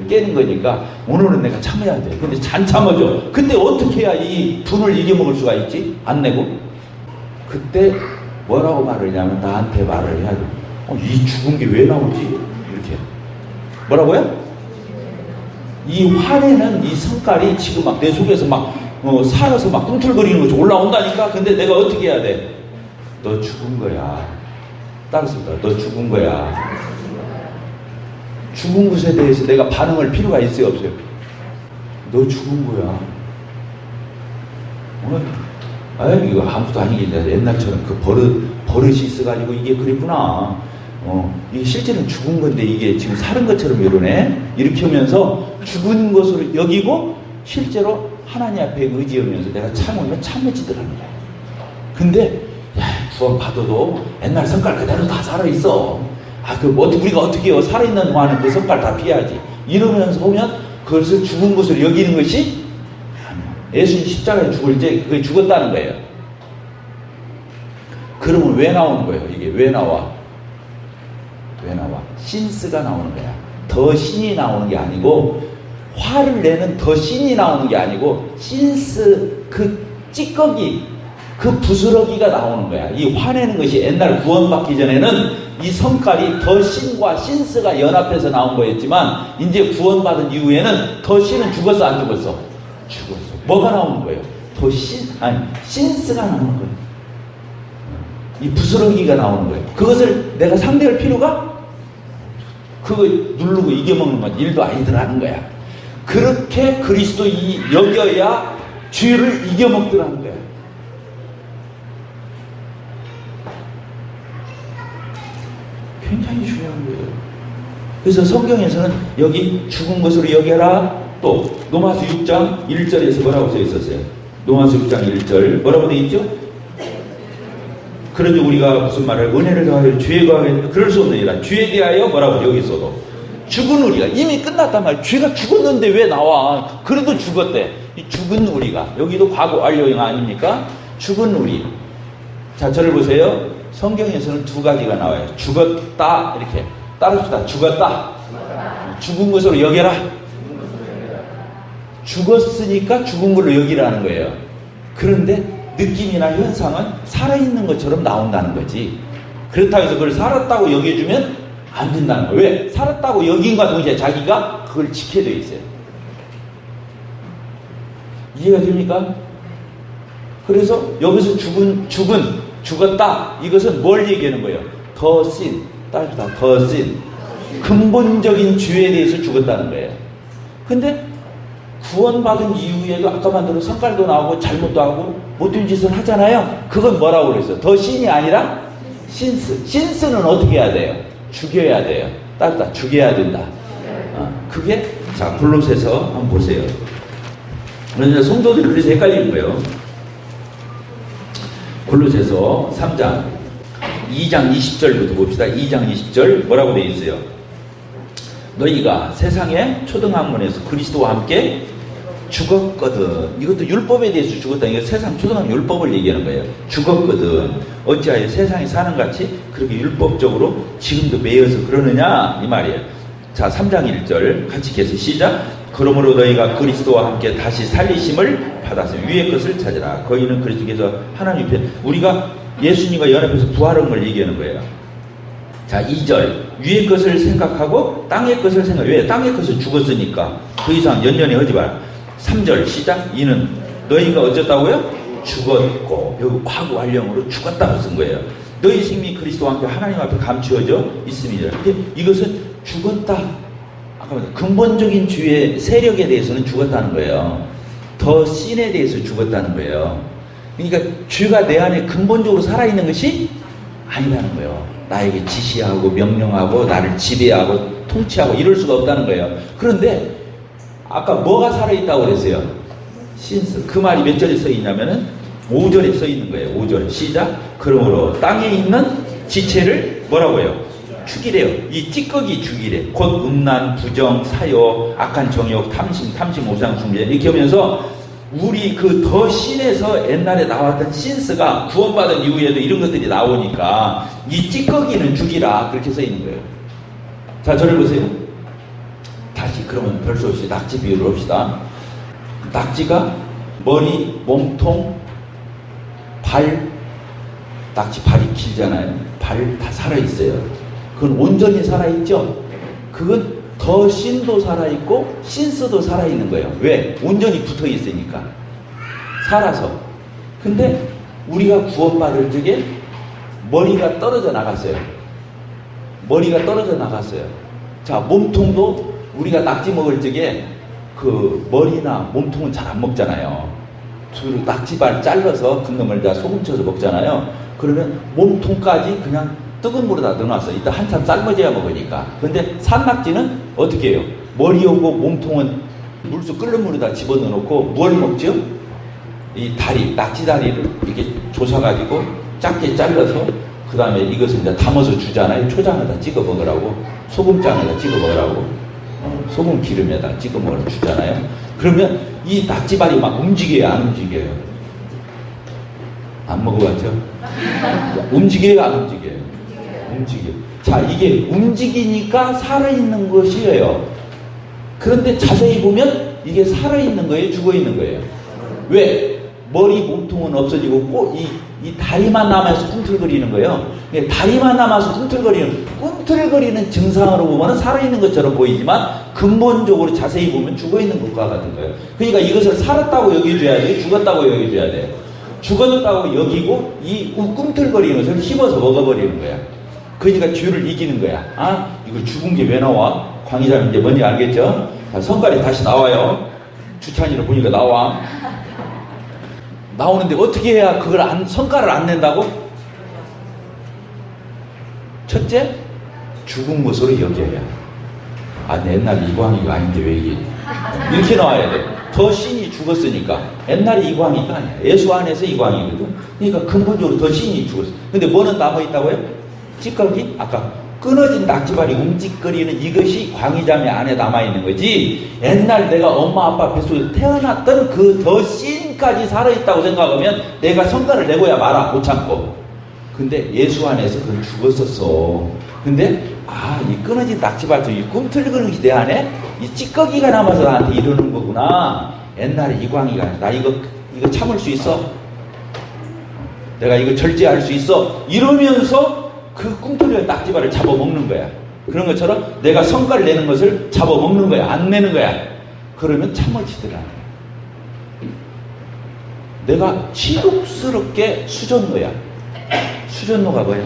깨는 거니까 오늘은 내가 참아야 돼. 근데 잘 참아줘. 근데 어떻게 해야 이 분을 이겨먹을 수가 있지? 안 내고? 그때 뭐라고 말을 하냐면 나한테 말을 해야 돼. 이 죽은 게 왜 나오지? 이렇게. 뭐라고요? 이 화내는 이 성깔이 지금 막 내 속에서 막 살아서 막 꿈틀거리는 것이 올라온다니까. 근데 내가 어떻게 해야 돼? 너 죽은 거야. 따라서 너 죽은 거야. 죽은 것에 대해서 내가 반응할 필요가 있어요, 없어요? 너 죽은 거야. 이거 아무것도 아니겠네. 옛날처럼 그 버릇이 있어가지고 이게 그랬구나. 이게 실제는 죽은 건데 이게 지금 사는 것처럼 이러네. 이렇게 하면서 죽은 것으로 여기고 실제로 하나님 앞에 의지하면서 내가 참으면 참해지더라는 거야. 근데 구원 받아도 옛날 성깔 그대로 다 살아있어. 우리가 어떻게 해요? 살아있는 동안은 그 성깔 다 피해야지. 이러면서 보면 그것을 죽은 것으로 여기는 것이 예수님 십자가에 죽을 때 그게 죽었다는 거예요. 그러면 왜 나오는 거예요? 이게 왜 나와? 신스가 나오는 거야. 더 신이 나오는 게 아니고 화를 내는 더 신이 나오는 게 아니고 신스 그 찌꺼기 그 부스러기가 나오는 거야. 이 화내는 것이 옛날 구원받기 전에는 이 성깔이 더 신과 신스가 연합해서 나온 거였지만 이제 구원받은 이후에는 더 신은 죽었어 안 죽었어? 죽었어. 뭐가 나오는 거예요? 신스가 나오는 거예요. 이 부스러기가 나오는 거예요. 그것을 내가 상대할 필요가 그거 누르고 이겨먹는 건 일도 아니더라는 거야. 그렇게 그리스도 여겨야 죄를 이겨먹더라는 거야. 굉장히 중요한 거예요. 그래서 성경에서는 여기 죽은 것으로 여겨라. 또 로마서 6장 1절에서 뭐라고 써 있었어요? 로마서 6장 1절 뭐라고 돼 있죠? 그런데 우리가 무슨 말을 은혜를 더하여 죄에 더하여 그럴 수 없느니라. 죄에 대하여 뭐라고 여기서도 죽은 우리가 이미 끝났단 말이야. 죄가 죽었는데 왜 나와? 그래도 죽었대. 이 죽은 우리가 여기도 과거 완료형 아닙니까? 죽은 우리. 자, 저를 보세요. 성경에서는 두 가지가 나와요. 죽었다 이렇게 따릅시다. 죽었다. 죽은 것으로 여겨라. 죽었으니까 죽은 걸로 여기라는 거예요. 그런데 느낌이나 현상은 살아있는 것처럼 나온다는 거지. 그렇다고 해서 그걸 살았다고 여겨주면 안 된다는 거예요. 왜? 살았다고 여긴과 동시에 자기가 그걸 지켜져 있어요. 이해가 됩니까? 그래서 여기서 죽었다. 이것은 뭘 얘기하는 거예요? 더 씬. 따르다. 더 씬. 근본적인 죄에 대해서 죽었다는 거예요. 근데 구원받은 이후에도 아까 만들어 성깔도 나오고 잘못도 하고 못된 짓을 하잖아요. 그건 뭐라고 그랬어요? 더 신이 아니라 신스. 신스는 어떻게 해야 돼요? 죽여야 돼요. 따르다. 죽여야 된다. 그게 자 골로새서 한번 보세요. 그러니까 성도들이 그래서 헷갈리는 거예요. 골로새서 3장 2장 20절부터 봅시다. 2장 20절 뭐라고 되어 있어요? 너희가 세상의 초등학문에서 그리스도와 함께 죽었거든. 이것도 율법에 대해서 죽었다. 이거 세상 초등학문 율법을 얘기하는 거예요. 죽었거든. 어찌하여 세상에 사는 같이 그렇게 율법적으로 지금도 매여서 그러느냐 이 말이에요. 자 3장 1절 같이 계속 시작. 그러므로 너희가 그리스도와 함께 다시 살리심을 받았으면 위의 것을 찾으라. 거기는 그리스도께서 하나님 편 우리가 예수님과 연합해서 부활한 걸 얘기하는 거예요. 자 2절 위의 것을 생각하고 땅의 것을 생각해. 왜? 땅의 것을 죽었으니까 더 이상 연연히 하지 마라. 3절 시작. 이는 너희가 어쩌다고요? 죽었고 여기 과거 완령으로 죽었다고 쓴 거예요. 너희 생명이 그리스도와 함께 하나님 앞에 감추어져 있습니다. 근데 이것은 죽었다. 아까 말했던 근본적인 주의 세력에 대해서는 죽었다는 거예요. 더 신에 대해서 죽었다는 거예요. 그러니까 죄가 내 안에 근본적으로 살아있는 것이 아니라는 거예요. 나에게 지시하고 명령하고 나를 지배하고 통치하고 이럴 수가 없다는 거예요. 그런데 아까 뭐가 살아있다고 그랬어요? 신스. 그 말이 몇 절에 써 있냐면은 5절에 써 있는 거예요. 5절. 시작. 그러므로 땅에 있는 지체를 뭐라고요? 죽이래요. 이 찌꺼기 죽이래. 곧 음란, 부정, 사요, 악한 정욕, 탐심, 오상 숭배 이렇게 하면서 우리 그 더 신에서 옛날에 나왔던 신스가 구원받은 이후에도 이런 것들이 나오니까 이 찌꺼기는 죽이라 그렇게 써 있는 거예요. 자, 저를 보세요. 다시 그러면 별 수 없이 낙지 비유를 합시다. 낙지가 머리, 몸통, 발, 낙지 발이 길잖아요. 발 다 살아있어요. 그건 온전히 살아있죠? 그건 더 신도 살아있고 신스도 살아있는 거예요. 왜? 온전히 붙어 있으니까. 살아서. 근데 우리가 구원받을 적에 머리가 떨어져 나갔어요. 머리가 떨어져 나갔어요. 자, 몸통도 우리가 낙지 먹을 적에 그 머리나 몸통은 잘 안 먹잖아요. 낙지발 잘라서 그 놈을 다 소금 쳐서 먹잖아요. 그러면 몸통까지 그냥 뜨거운 물에다 넣어놨어. 이따 한참 삶아져야 먹으니까. 근데 산낙지는 어떻게 해요? 머리하고 몸통은 물속 끓는 물에다 집어넣어놓고 뭘 먹죠? 이 다리, 낙지 다리를 이렇게 조사가지고 작게 잘라서 그 다음에 이것을 이제 담아서 주잖아요. 초장에다 찍어 먹으라고, 소금장에다 찍어 먹으라고, 소금 기름에다 찍어 먹으라고 주잖아요. 그러면 이 낙지발이 막 움직여요, 안 움직여요? 안 먹어봤죠? 움직여요, 안 움직여요? 움직여. 자, 이게 움직이니까 살아있는 것이에요. 그런데 자세히 보면 이게 살아있는 거예요, 죽어있는 거예요? 왜? 머리, 몸통은 없어지고 꼭 이 다리만 남아서 꿈틀거리는 거예요. 다리만 남아서 꿈틀거리는 증상으로 보면 살아있는 것처럼 보이지만 근본적으로 자세히 보면 죽어있는 것과 같은 거예요. 그러니까 이것을 살았다고 여겨줘야 돼요? 죽었다고 여겨줘야 돼요? 죽었다고 여기고 이 꿈틀거리는 것을 씹어서 먹어버리는 거야. 그러니까 죄를 이기는 거야. 아, 이거 죽은 게 왜 나와? 광희자님 이제 뭔지 알겠죠? 자, 성깔이 다시 나와요. 주찬이를 보니까 나와. 나오는데 어떻게 해야 그걸 성깔을 안 낸다고? 첫째, 죽은 것으로 여겨야. 아, 옛날에 이광이가 아닌데 왜 이게 이렇게 나와야 돼. 더 신이 죽었으니까. 옛날에 이광이가 아니야. 예수 안에서 이광이거든. 그러니까 근본적으로 더 신이 죽었어. 근데 뭐는 남아있다고요? 찌꺼기? 아까 끊어진 낙지발이 움직거리는 이것이 광희자매 안에 남아있는 거지. 옛날 내가 엄마 아빠 뱃속에서 태어났던 그 더 신까지 살아있다고 생각하면 내가 성과를 내고야 말아, 못 참고. 근데 예수 안에서 그건 죽었었어. 근데 이 끊어진 낙지발, 이 꿈틀거리는 내 안에 이 찌꺼기가 남아서 나한테 이러는 거구나. 옛날에 이광희가 나 이거 참을 수 있어? 내가 이거 절제할 수 있어? 이러면서 그 꿈틀거리는 낙지발을 잡아먹는 거야. 그런 것처럼 내가 성과를 내는 것을 잡아먹는 거야. 안 내는 거야. 그러면 참아지더라. 내가 지독스럽게 수전노야. 수전노가 뭐야?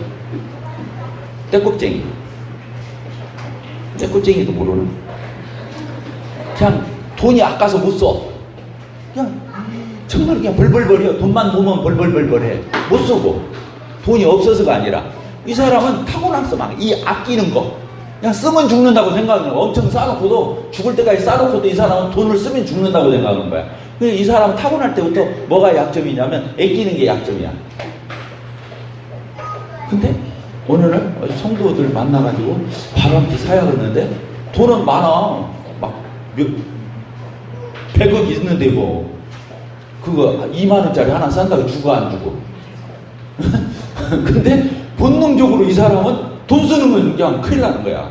떼껍쟁이. 떼껍쟁이도 모르는. 그냥 돈이 아까서 못 써. 그냥 정말 그냥 벌벌벌이요. 돈만 보면 벌벌벌벌해. 못 쓰고. 돈이 없어서가 아니라 이 사람은 타고났어. 막 이 아끼는 거 그냥 쓰면 죽는다고 생각하는 거야. 엄청 싸놓고도 죽을 때까지 싸놓고도 이 사람은 돈을 쓰면 죽는다고 생각하는 거야. 이 사람은 타고날 때부터 뭐가 약점이냐면 아끼는 게 약점이야. 근데 어느 날 성도들 만나가지고 밥 한 끼 사야겠는데 돈은 많아. 막 100억 있는데 뭐 그거 2만원짜리 하나 산다고 주고 안 주고. 근데 본능적으로 이 사람은 돈 쓰는 건 그냥 큰일 나는 거야.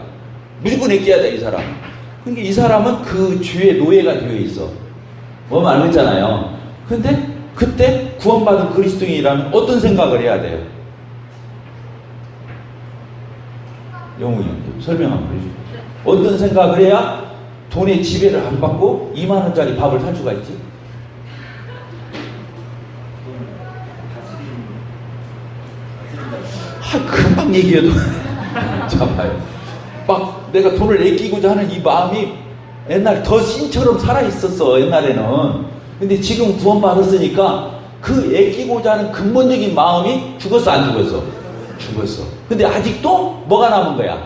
무조건 아껴야 돼, 이 사람. 그러니까 이 사람은 그 죄의 노예가 되어 있어. 뭐 말했잖아요. 근데 그때 구원받은 그리스도인이라면 어떤 생각을 해야 돼요? 영웅이 형 설명 한번 해주세요. 어떤 생각을 해야 돈의 지배를 안 받고 2만원짜리 밥을 살 수가 있지? 금방 얘기해도 자 봐요. 막 내가 돈을 아끼고자 하는 이 마음이 옛날 더 신처럼 살아있었어, 옛날에는. 근데 지금 구원받았으니까 그 아끼고자 하는 근본적인 마음이 죽었어, 안 죽었어? 죽었어. 근데 아직도 뭐가 남은 거야?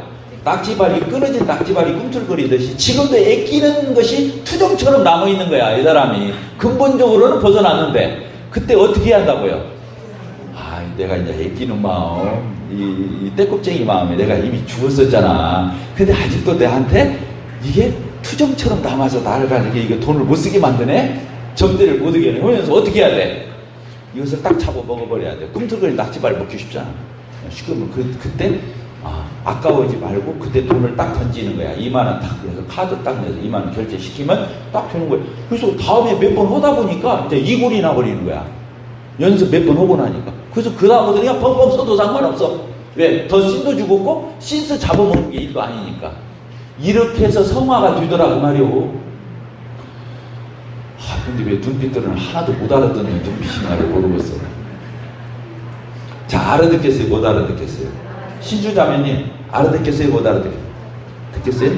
낙지발이 끊어진 낙지발이 꿈틀거리듯이 지금도 애끼는 것이 투정처럼 남아있는 거야. 이 사람이 근본적으로는 벗어났는데 그때 어떻게 해야 한다고요? 아, 내가 이제 애끼는 마음, 이 떼껍쟁이 마음에 내가 이미 죽었었잖아. 근데 아직도 내한테 이게 투정처럼 남아서 나를 가는게 이거 돈을 못 쓰게 만드네? 접대를 못 하게 해. 그러면서 어떻게 해야 돼? 이것을 딱 잡아 먹어버려야 돼. 꿈틀거리는 낙지발 먹기 쉽잖아. 시끄러우면 그때 아까워하지 말고 그때 돈을 딱 던지는 거야. 2만원 딱 그래서 카드 딱 내서 2만원 결제시키면 딱 되는 거야. 그래서 다음에 몇 번 하다 보니까 이제 이골이 나버리는 거야. 연습 몇 번 하고 나니까. 그래서 그 다음부터 그냥 펑펑 써도 상관없어. 왜? 더 씬도 죽었고 씬스 잡아먹는 게 일도 아니니까. 이렇게 해서 성화가 되더라 그 말이오. 근데 왜 눈빛들은 하나도 못 알아듣는 눈빛이나를 모르겠어. 자, 알아듣겠어요? 못 알아듣겠어요? 신주자매님, 알아듣겠어요? 못 알아듣겠어요?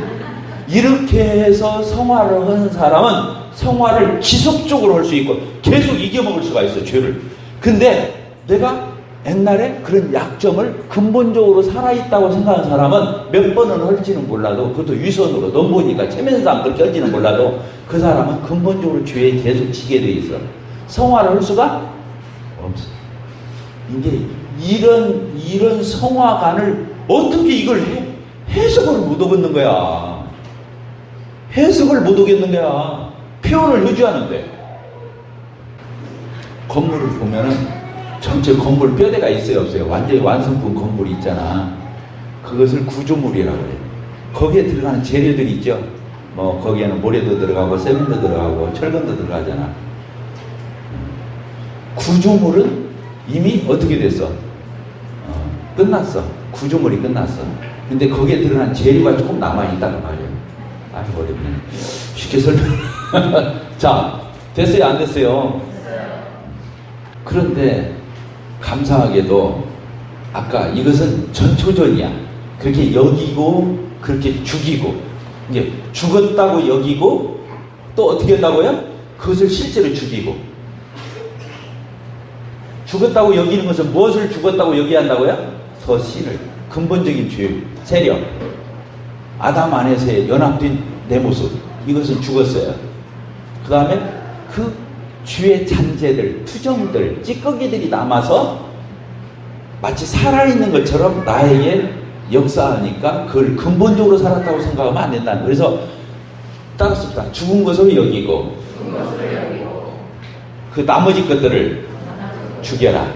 이렇게 해서 성화를 하는 사람은 성화를 지속적으로 할 수 있고 계속 이겨먹을 수가 있어, 죄를. 근데 내가 옛날에 그런 약점을 근본적으로 살아있다고 생각하는 사람은 몇 번은 할지는 몰라도, 그것도 위선으로 넘보니까 체면상 그렇게 할지는 몰라도 그 사람은 근본적으로 죄에 계속 지게 돼 있어. 성화를 할 수가 없어. 이게 이런 성화관을 어떻게 이걸 해석을 못 하겠는 거야. 해석을 못 하겠는 거야. 표현을 유지하는데. 건물을 보면은 전체 건물 뼈대가 있어요, 없어요? 완전히 완성품 건물이 있잖아. 그것을 구조물이라고 그래요. 거기에 들어가는 재료들이 있죠. 뭐 거기에는 모래도 들어가고 세면도 들어가고 철근도 들어가잖아. 구조물은 이미 어떻게 됐어? 끝났어. 구조물이 끝났어. 근데 거기에 들어간 재료가 조금 남아있다는 말이에요. 아주 어렵네. 쉽게 설명. 자, 됐어요? 안 됐어요? 그런데 감사하게도 아까 이것은 전초전이야. 그렇게 여기고 그렇게 죽이고 이게 죽었다고 여기고 또 어떻게 한다고요? 그것을 실제로 죽이고. 죽었다고 여기는 것은 무엇을 죽었다고 여기야 한다고요? 더 신을, 근본적인 죄, 세력, 아담 안에서의 연합된 내 모습, 이것은 죽었어요. 그 다음에 그 죄의 잔재들, 투정들, 찌꺼기들이 남아서 마치 살아있는 것처럼 나에게 역사하니까 그걸 근본적으로 살았다고 생각하면 안 된다는 거예요. 그래서 따랐습니다. 죽은 것으로 여기고 그 나머지 것들을 죽여라.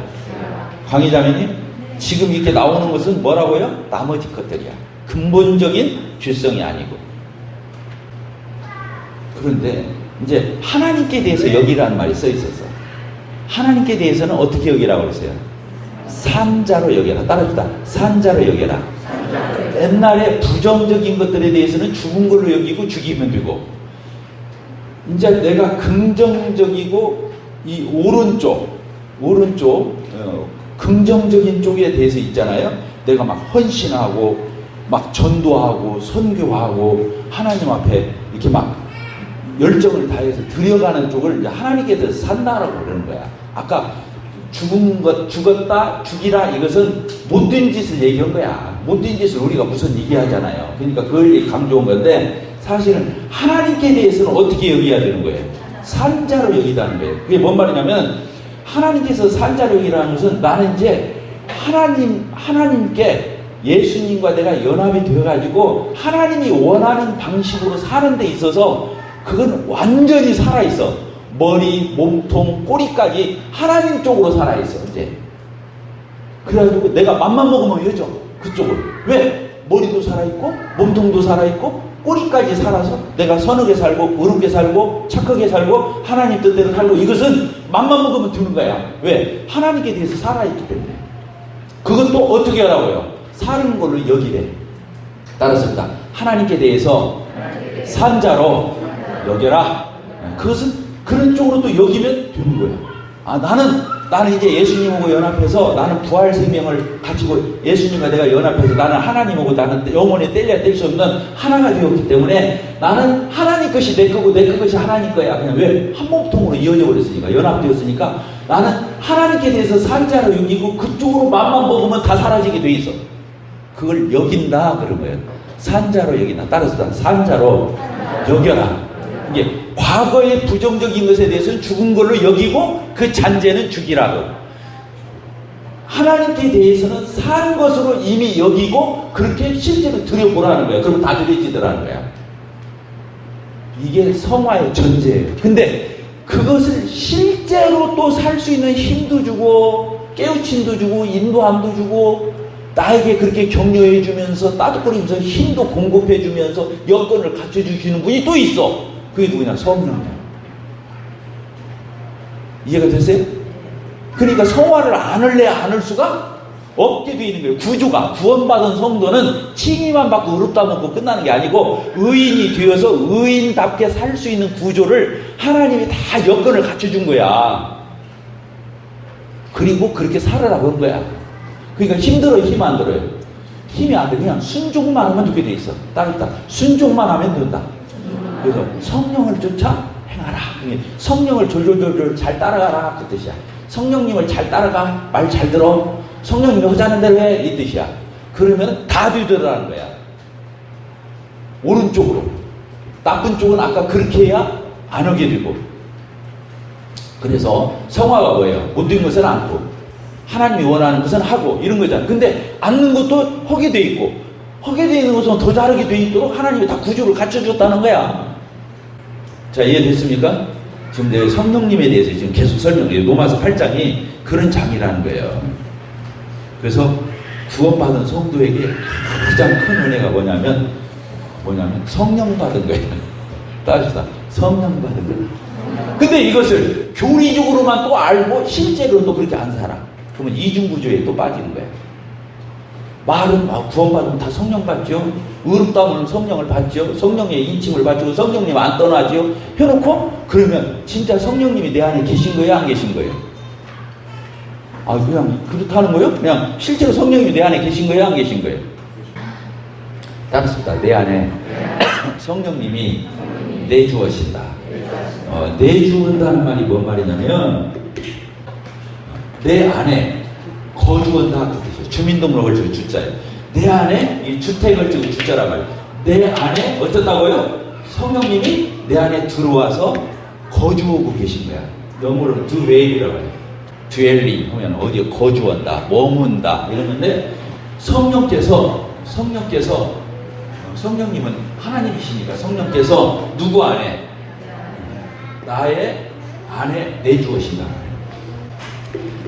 광희자매님, 지금 이렇게 나오는 것은 뭐라고요? 나머지 것들이야. 근본적인 죄성이 아니고. 그런데 이제 하나님께 대해서 여기라는 말이 써 있었어. 하나님께 대해서는 어떻게 여기라고 그랬어요? 산자로 여겨라. 따라합시다. 산자로 여겨라. 옛날에 부정적인 것들에 대해서는 죽은 걸로 여기고 죽이면 되고, 이제 내가 긍정적이고 이 오른쪽 긍정적인 쪽에 대해서 있잖아요. 내가 막 헌신하고 막 전도하고 선교하고 하나님 앞에 이렇게 막 열정을 다해서 들여가는 쪽을 이제 하나님께 대해서 산다라고 그러는 거야. 아까 죽었다, 죽이라, 이것은 못된 짓을 얘기한 거야. 못된 짓을 우리가 무슨 얘기하잖아요. 그러니까 그걸 강조한 건데, 사실은 하나님께 대해서는 어떻게 여겨야 되는 거예요? 산자로 여기다는 거예요. 그게 뭔 말이냐면, 하나님께서 산자로 여기라는 것은 나는 이제 하나님께 예수님과 내가 연합이 되어가지고 하나님이 원하는 방식으로 사는 데 있어서 그건 완전히 살아있어. 머리, 몸통, 꼬리까지 하나님 쪽으로 살아있어, 이제. 그래가지고 내가 맘만 먹으면 해줘, 그쪽을. 왜? 머리도 살아있고, 몸통도 살아있고, 꼬리까지 살아서 내가 선하게 살고, 의롭게 살고, 착하게 살고, 하나님 뜻대로 살고, 이것은 맘만 먹으면 되는 거야. 왜? 하나님께 대해서 살아있기 때문에. 그것도 어떻게 하라고요? 사는 걸로 여기래. 따라서입니다. 하나님께 대해서 산자로 여겨라. 그것은 그런 쪽으로 또 여기면 되는 거예요. 아, 나는 이제 예수님하고 연합해서 나는 부활 생명을 가지고 예수님과 내가 연합해서 나는 하나님하고 나는 영원히 뗄래야 뗄 수 없는 하나가 되었기 때문에 나는 하나님 것이 내 거고 내 것이 하나님 거야. 그냥 왜? 한 몸통으로 이어져 버렸으니까, 연합되었으니까 나는 하나님께 대해서 산자로 여기고 그쪽으로 맘만 먹으면 다 사라지게 돼 있어. 그걸 여긴다 그런 거예요. 산자로 여긴다. 따라서 산자로 여겨라. 이게 과거의 부정적인 것에 대해서는 죽은 걸로 여기고 그 잔재는 죽이라고. 하나님께 대해서는 산 것으로 이미 여기고 그렇게 실제로 들여보라는 거예요. 그러면 다 들여지더라는 거야. 이게 성화의 전제예요. 근데 그것을 실제로 또 살 수 있는 힘도 주고 깨우침도 주고 인도함도 주고 나에게 그렇게 격려해 주면서 따뜻거리면서 힘도 공급해 주면서 여건을 갖춰주시는 분이 또 있어. 그게 누구냐? 성령이야. 이해가 됐어요? 그러니까 성화를 안을래 안을 수가 없게 되어 있는 거예요. 구조가. 구원받은 성도는 칭의만 받고 의롭다 먹고 끝나는 게 아니고 의인이 되어서 의인답게 살 수 있는 구조를 하나님이 다 여건을 갖춰준 거야. 그리고 그렇게 살아라고 한 거야. 그러니까 힘들어요? 힘 안 들어요? 힘이 안 돼. 그냥 순종만 하면 되게 돼 있어. 따르다. 순종만 하면 된다. 그래서 성령을 쫓아 행하라. 성령을 졸졸졸졸 잘 따라가라 그 뜻이야. 성령님을 잘 따라가. 말 잘 들어. 성령님이 하자는 대로 해. 이 뜻이야. 그러면 다 뒤돌아가는 거야. 오른쪽으로. 나쁜 쪽은 아까 그렇게 해야 안 하게 되고. 그래서 성화가 뭐예요? 모든 것은 않고 하나님이 원하는 것은 하고 이런 거잖아요. 근데 않는 것도 하게 돼 있고 하게 돼 있는 것은 더 잘하게 돼 있도록 하나님이 다 구조를 갖춰줬다는 거야. 자, 이해됐습니까? 지금 내가 성령님에 대해서 지금 계속 설명해요. 로마서 8장이 그런 장이라는 거예요. 그래서 구원받은 성도에게 가장 큰 은혜가 뭐냐면 성령 받은 거예요. 따지다. 성령 받은 거예요. 근데 이것을 교리적으로만 또 알고 실제로는 또 그렇게 안 살아. 그러면 이중구조에 또 빠지는 거야. 말은 구원받으면 다 성령 받죠. 의롭다면 성령을 받죠. 성령의 인침을 받죠. 성령님 안 떠나죠. 해놓고 그러면 진짜 성령님이 내 안에 계신 거예요? 안 계신 거예요? 그냥 그렇다는 거예요? 그냥 실제로 성령님이 내 안에 계신 거예요? 안 계신 거예요? 따랐습니다. 내 안에 성령님이 내주어신다. 내주한다는 말이 뭔 말이냐면 내 안에 거주한다 그 뜻이에요. 주민등록을 지금 주자예요. 내 안에 이 주택을 지금 주자란 말이에요. 내 안에 어쩐다고요? 성령님이 내 안에 들어와서 거주하고 계신 거야. 영어로는 dwell이라고 해요. dwelling 하면 어디에 거주한다, 머문다 이러는데 성령님은 하나님이시니까 성령께서 누구 안에? 나의 안에 내주어신다.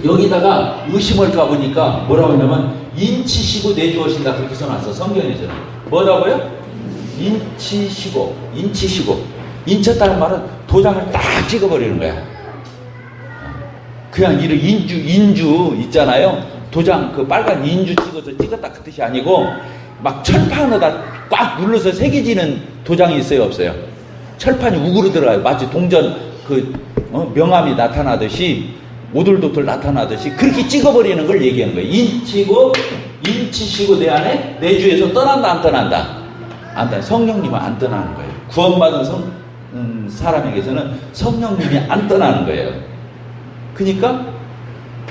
여기다가 의심을 까보니까 뭐라고 하냐면 인치시고 내주어신다 그렇게 써놨어. 성경에서는 뭐라고요? 인치시고 인쳤다는 말은 도장을 딱 찍어버리는 거야. 그냥 이런 인주 있잖아요. 도장 그 빨간 인주 찍었다 그 뜻이 아니고 막 철판에다 꽉 눌러서 새겨지는 도장이 있어요? 없어요? 철판이 우그로 들어가요. 마치 동전 명암이 나타나듯이 오돌도돌 나타나듯이 그렇게 찍어버리는 걸 얘기하는 거예요. 인치시고 내 안에 내주에서 떠난다 안 떠난다? 안 떠나. 성령님은 안 떠나는 거예요. 구원받은 사람에게서는 성령님이 안 떠나는 거예요. 그러니까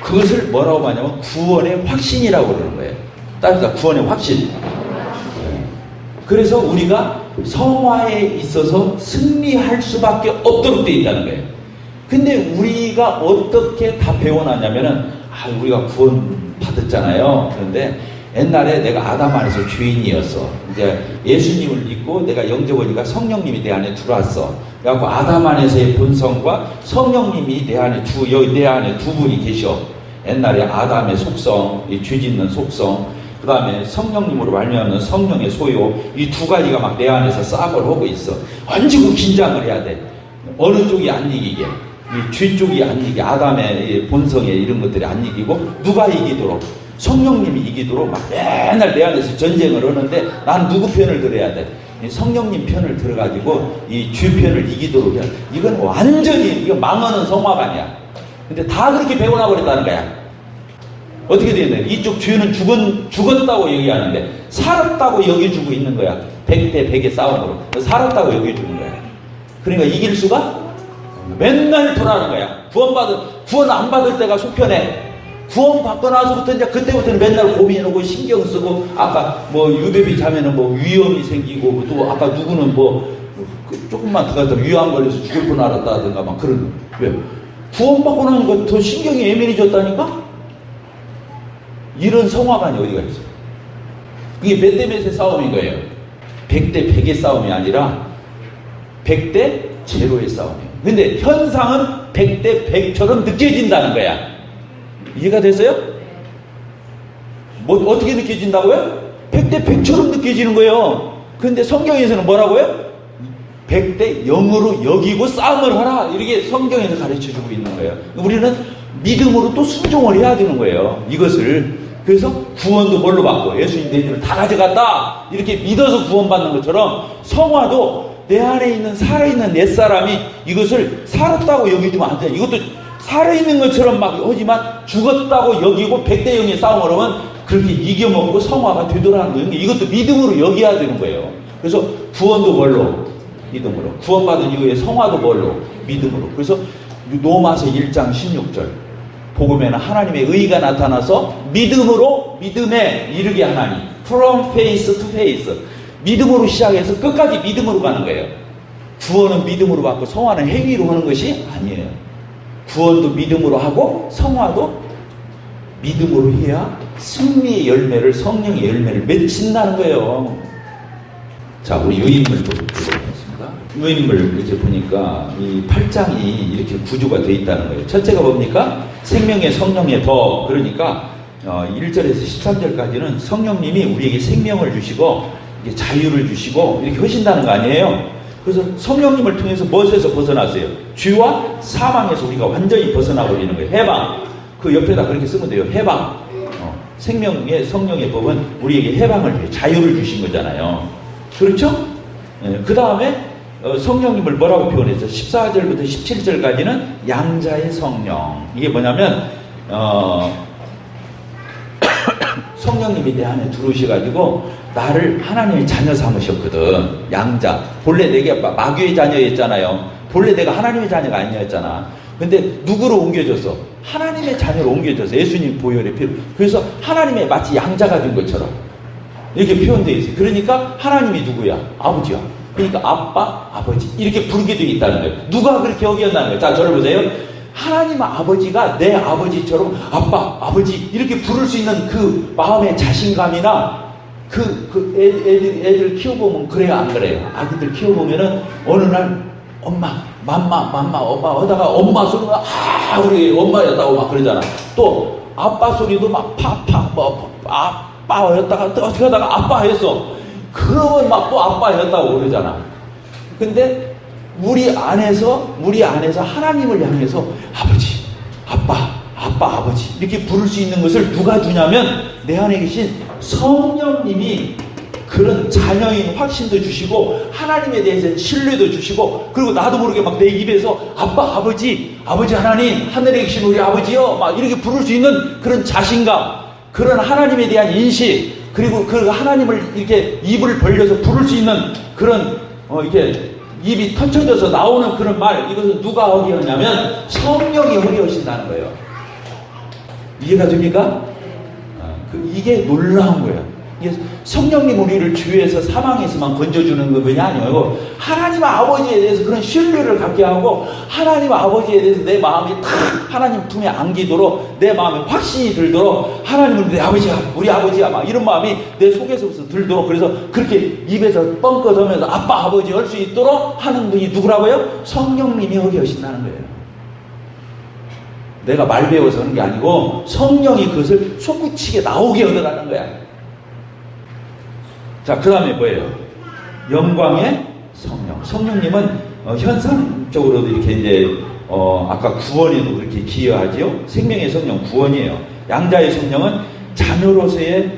그것을 뭐라고 하냐면 구원의 확신이라고 그러는 거예요. 따라서 구원의 확신. 그래서 우리가 성화에 있어서 승리할 수밖에 없도록 되어 있다는 거예요. 근데 우리가 어떻게 다 배워놨냐면은 우리가 구원 받았잖아요. 그런데 옛날에 내가 아담 안에서 주인이었어. 이제 예수님을 믿고 내가 영접하니까 성령님이 내 안에 들어왔어. 그래갖고 아담 안에서의 본성과 성령님이 내 안에 두 분이 계셔. 옛날에 아담의 속성, 이 죄 짓는 속성, 그 다음에 성령님으로 말미암는 성령의 소유, 이 두 가지가 막 내 안에서 싸움을 하고 있어. 언제고 긴장을 해야 돼. 어느 쪽이 안 이기게. 이 죄 쪽이 안 이기게. 아담의 본성에 이런 것들이 안 이기고 누가 이기도록? 성령님이 이기도록 막 맨날 내 안에서 전쟁을 하는데 난 누구 편을 들어야 돼? 성령님 편을 들어가지고 이 죄 편을 이기도록 해야 돼. 이건 완전히 이거 망하는 성화반이야. 근데 다 그렇게 배워나 버렸다는 거야. 어떻게 되냐? 이쪽 죄는 죽었다고 얘기하는데 살았다고 여겨주고 있는 거야. 100대 100의 싸움으로 살았다고 여겨주는 거야. 그러니까 이길 수가 맨날 돌아가는 거야. 구원 안 받을 때가 속편해. 구원받고 나서부터 이제 그때부터는 맨날 고민하고 신경 쓰고, 아까 뭐 유배비 자매는 뭐 위험이 생기고, 또 아까 누구는 뭐 조금만 더 가다 위암 걸려서 죽을 뻔 알았다든가 막 그런. 왜? 구원받고 나니까 더 신경이 예민해졌다니까? 이런 성화관이 어디가 있어? 그게 몇 대 몇의 싸움인 거예요? 100대 100의 싸움이 아니라 100대 0의 싸움이에요. 근데 현상은 100대 100처럼 느껴진다는 거야. 이해가 됐어요? 뭐 어떻게 느껴진다고요? 100대 100처럼 느껴지는 거예요. 근데 성경에서는 뭐라고요? 100대 0으로 여기고 싸움을 하라, 이렇게 성경에서 가르쳐주고 있는 거예요. 우리는 믿음으로 또 순종을 해야 되는 거예요, 이것을. 그래서 구원도 뭘로 받고 예수님 내 집을 다 가져갔다, 이렇게 믿어서 구원받는 것처럼 성화도 내 안에 있는 살아있는 옛사람이 이것을 살았다고 여기지면 안 돼. 이것도 살아있는 것처럼 막 하지만 죽었다고 여기고 100대 0의 싸움을 하면 그렇게 이겨먹고 성화가 되더라는 거예요. 이것도 믿음으로 여겨야 되는 거예요. 그래서 구원도 뭘로? 믿음으로. 구원받은 이후에 성화도 뭘로? 믿음으로. 그래서 로마서 1장 16절 복음에는 하나님의 의가 나타나서 믿음으로 믿음에 이르게 하나니, from faith to faith, 믿음으로 시작해서 끝까지 믿음으로 가는 거예요. 구원은 믿음으로 받고 성화는 행위로 하는 것이 아니에요. 구원도 믿음으로 하고 성화도 믿음으로 해야 승리의 열매를, 성령의 열매를 맺힌다는 거예요. 자, 우리 유인물 보겠습니다. 유인물 이렇게 보니까 이 8장이 이렇게 구조가 되어 있다는 거예요. 첫째가 뭡니까? 생명의 성령의 법. 그러니까 1절에서 13절까지는 성령님이 우리에게 생명을 주시고 자유를 주시고 이렇게 하신다는 거 아니에요. 그래서 성령님을 통해서 무엇에서 벗어났어요? 죄와 사망에서 우리가 완전히 벗어나 버리는 거예요. 해방. 그 옆에다 그렇게 쓰면 돼요. 해방. 생명의 성령의 법은 우리에게 해방을 줘요. 자유를 주신 거잖아요. 그렇죠? 그 다음에 성령님을 뭐라고 표현했어요? 14절부터 17절까지는 양자의 성령. 이게 뭐냐면 성령님이 내 안에 들어오셔가지고 나를 하나님의 자녀 삼으셨거든. 양자. 본래 내게 마귀의 자녀였잖아요. 본래 내가 하나님의 자녀가 아니었잖아. 근데 누구로 옮겨졌어? 하나님의 자녀로 옮겨졌어. 예수님 보혈의 피로. 그래서 하나님의 마치 양자가 된 것처럼 이렇게 표현되어 있어요. 그러니까 하나님이 누구야? 아버지야. 그러니까 아빠, 아버지 이렇게 부르게 되어 있다는 거예요. 누가 그렇게 여겼다는 거예요? 자, 저를 보세요. 하나님 아버지가 내 아버지처럼 아빠, 아버지 이렇게 부를 수 있는 그 마음의 자신감이나 애들 키워보면 그래요, 안 그래요? 아기들 키워보면은 어느 날 엄마, 맘마, 엄마 하다가 엄마 소리가 우리 엄마였다고 막 그러잖아. 또 아빠 소리도 막 파파 아빠였다가 어떻게 하다가 아빠 했어. 그러면 막 또 아빠였다고 그러잖아. 근데 우리 안에서 하나님을 향해서 아버지, 아빠, 아버지 이렇게 부를 수 있는 것을 누가 주냐면 내 안에 계신 성령님이 그런 자녀인 확신도 주시고 하나님에 대해서 신뢰도 주시고, 그리고 나도 모르게 막 내 입에서 아빠, 아버지 하나님, 하늘에 계신 우리 아버지요 막 이렇게 부를 수 있는 그런 자신감, 그런 하나님에 대한 인식, 그리고 그 하나님을 이렇게 입을 벌려서 부를 수 있는 그런 이렇게 입이 터쳐져서 나오는 그런 말, 이것은 누가 하게 하냐면 성령이 하게 하신다는 거예요. 이해가 됩니까? 이게 놀라운 거예요. 이게 성령님 우리를 죄에서 사망에서만 건져주는 것이 아니고 하나님 아버지에 대해서 그런 신뢰를 갖게 하고 하나님 아버지에 대해서 내 마음이 탁 하나님 품에 안기도록, 내 마음에 확신이 들도록, 하나님은 내 아버지야, 우리 아버지야 막 이런 마음이 내 속에서부터 들도록, 그래서 그렇게 입에서 뻥끗하면서 아빠 아버지 할 수 있도록 하는 분이 누구라고요? 성령님이 하게 하신다는 거예요. 내가 말 배워서 하는 게 아니고 성령이 그것을 솟구치게 나오게 하더라는 거야. 자, 그 다음에 뭐예요? 영광의 성령. 성령님은 현상적으로도 이렇게 이제 아까 구원에도 그렇게 기여하지요. 생명의 성령 구원이에요. 양자의 성령은 자녀로서의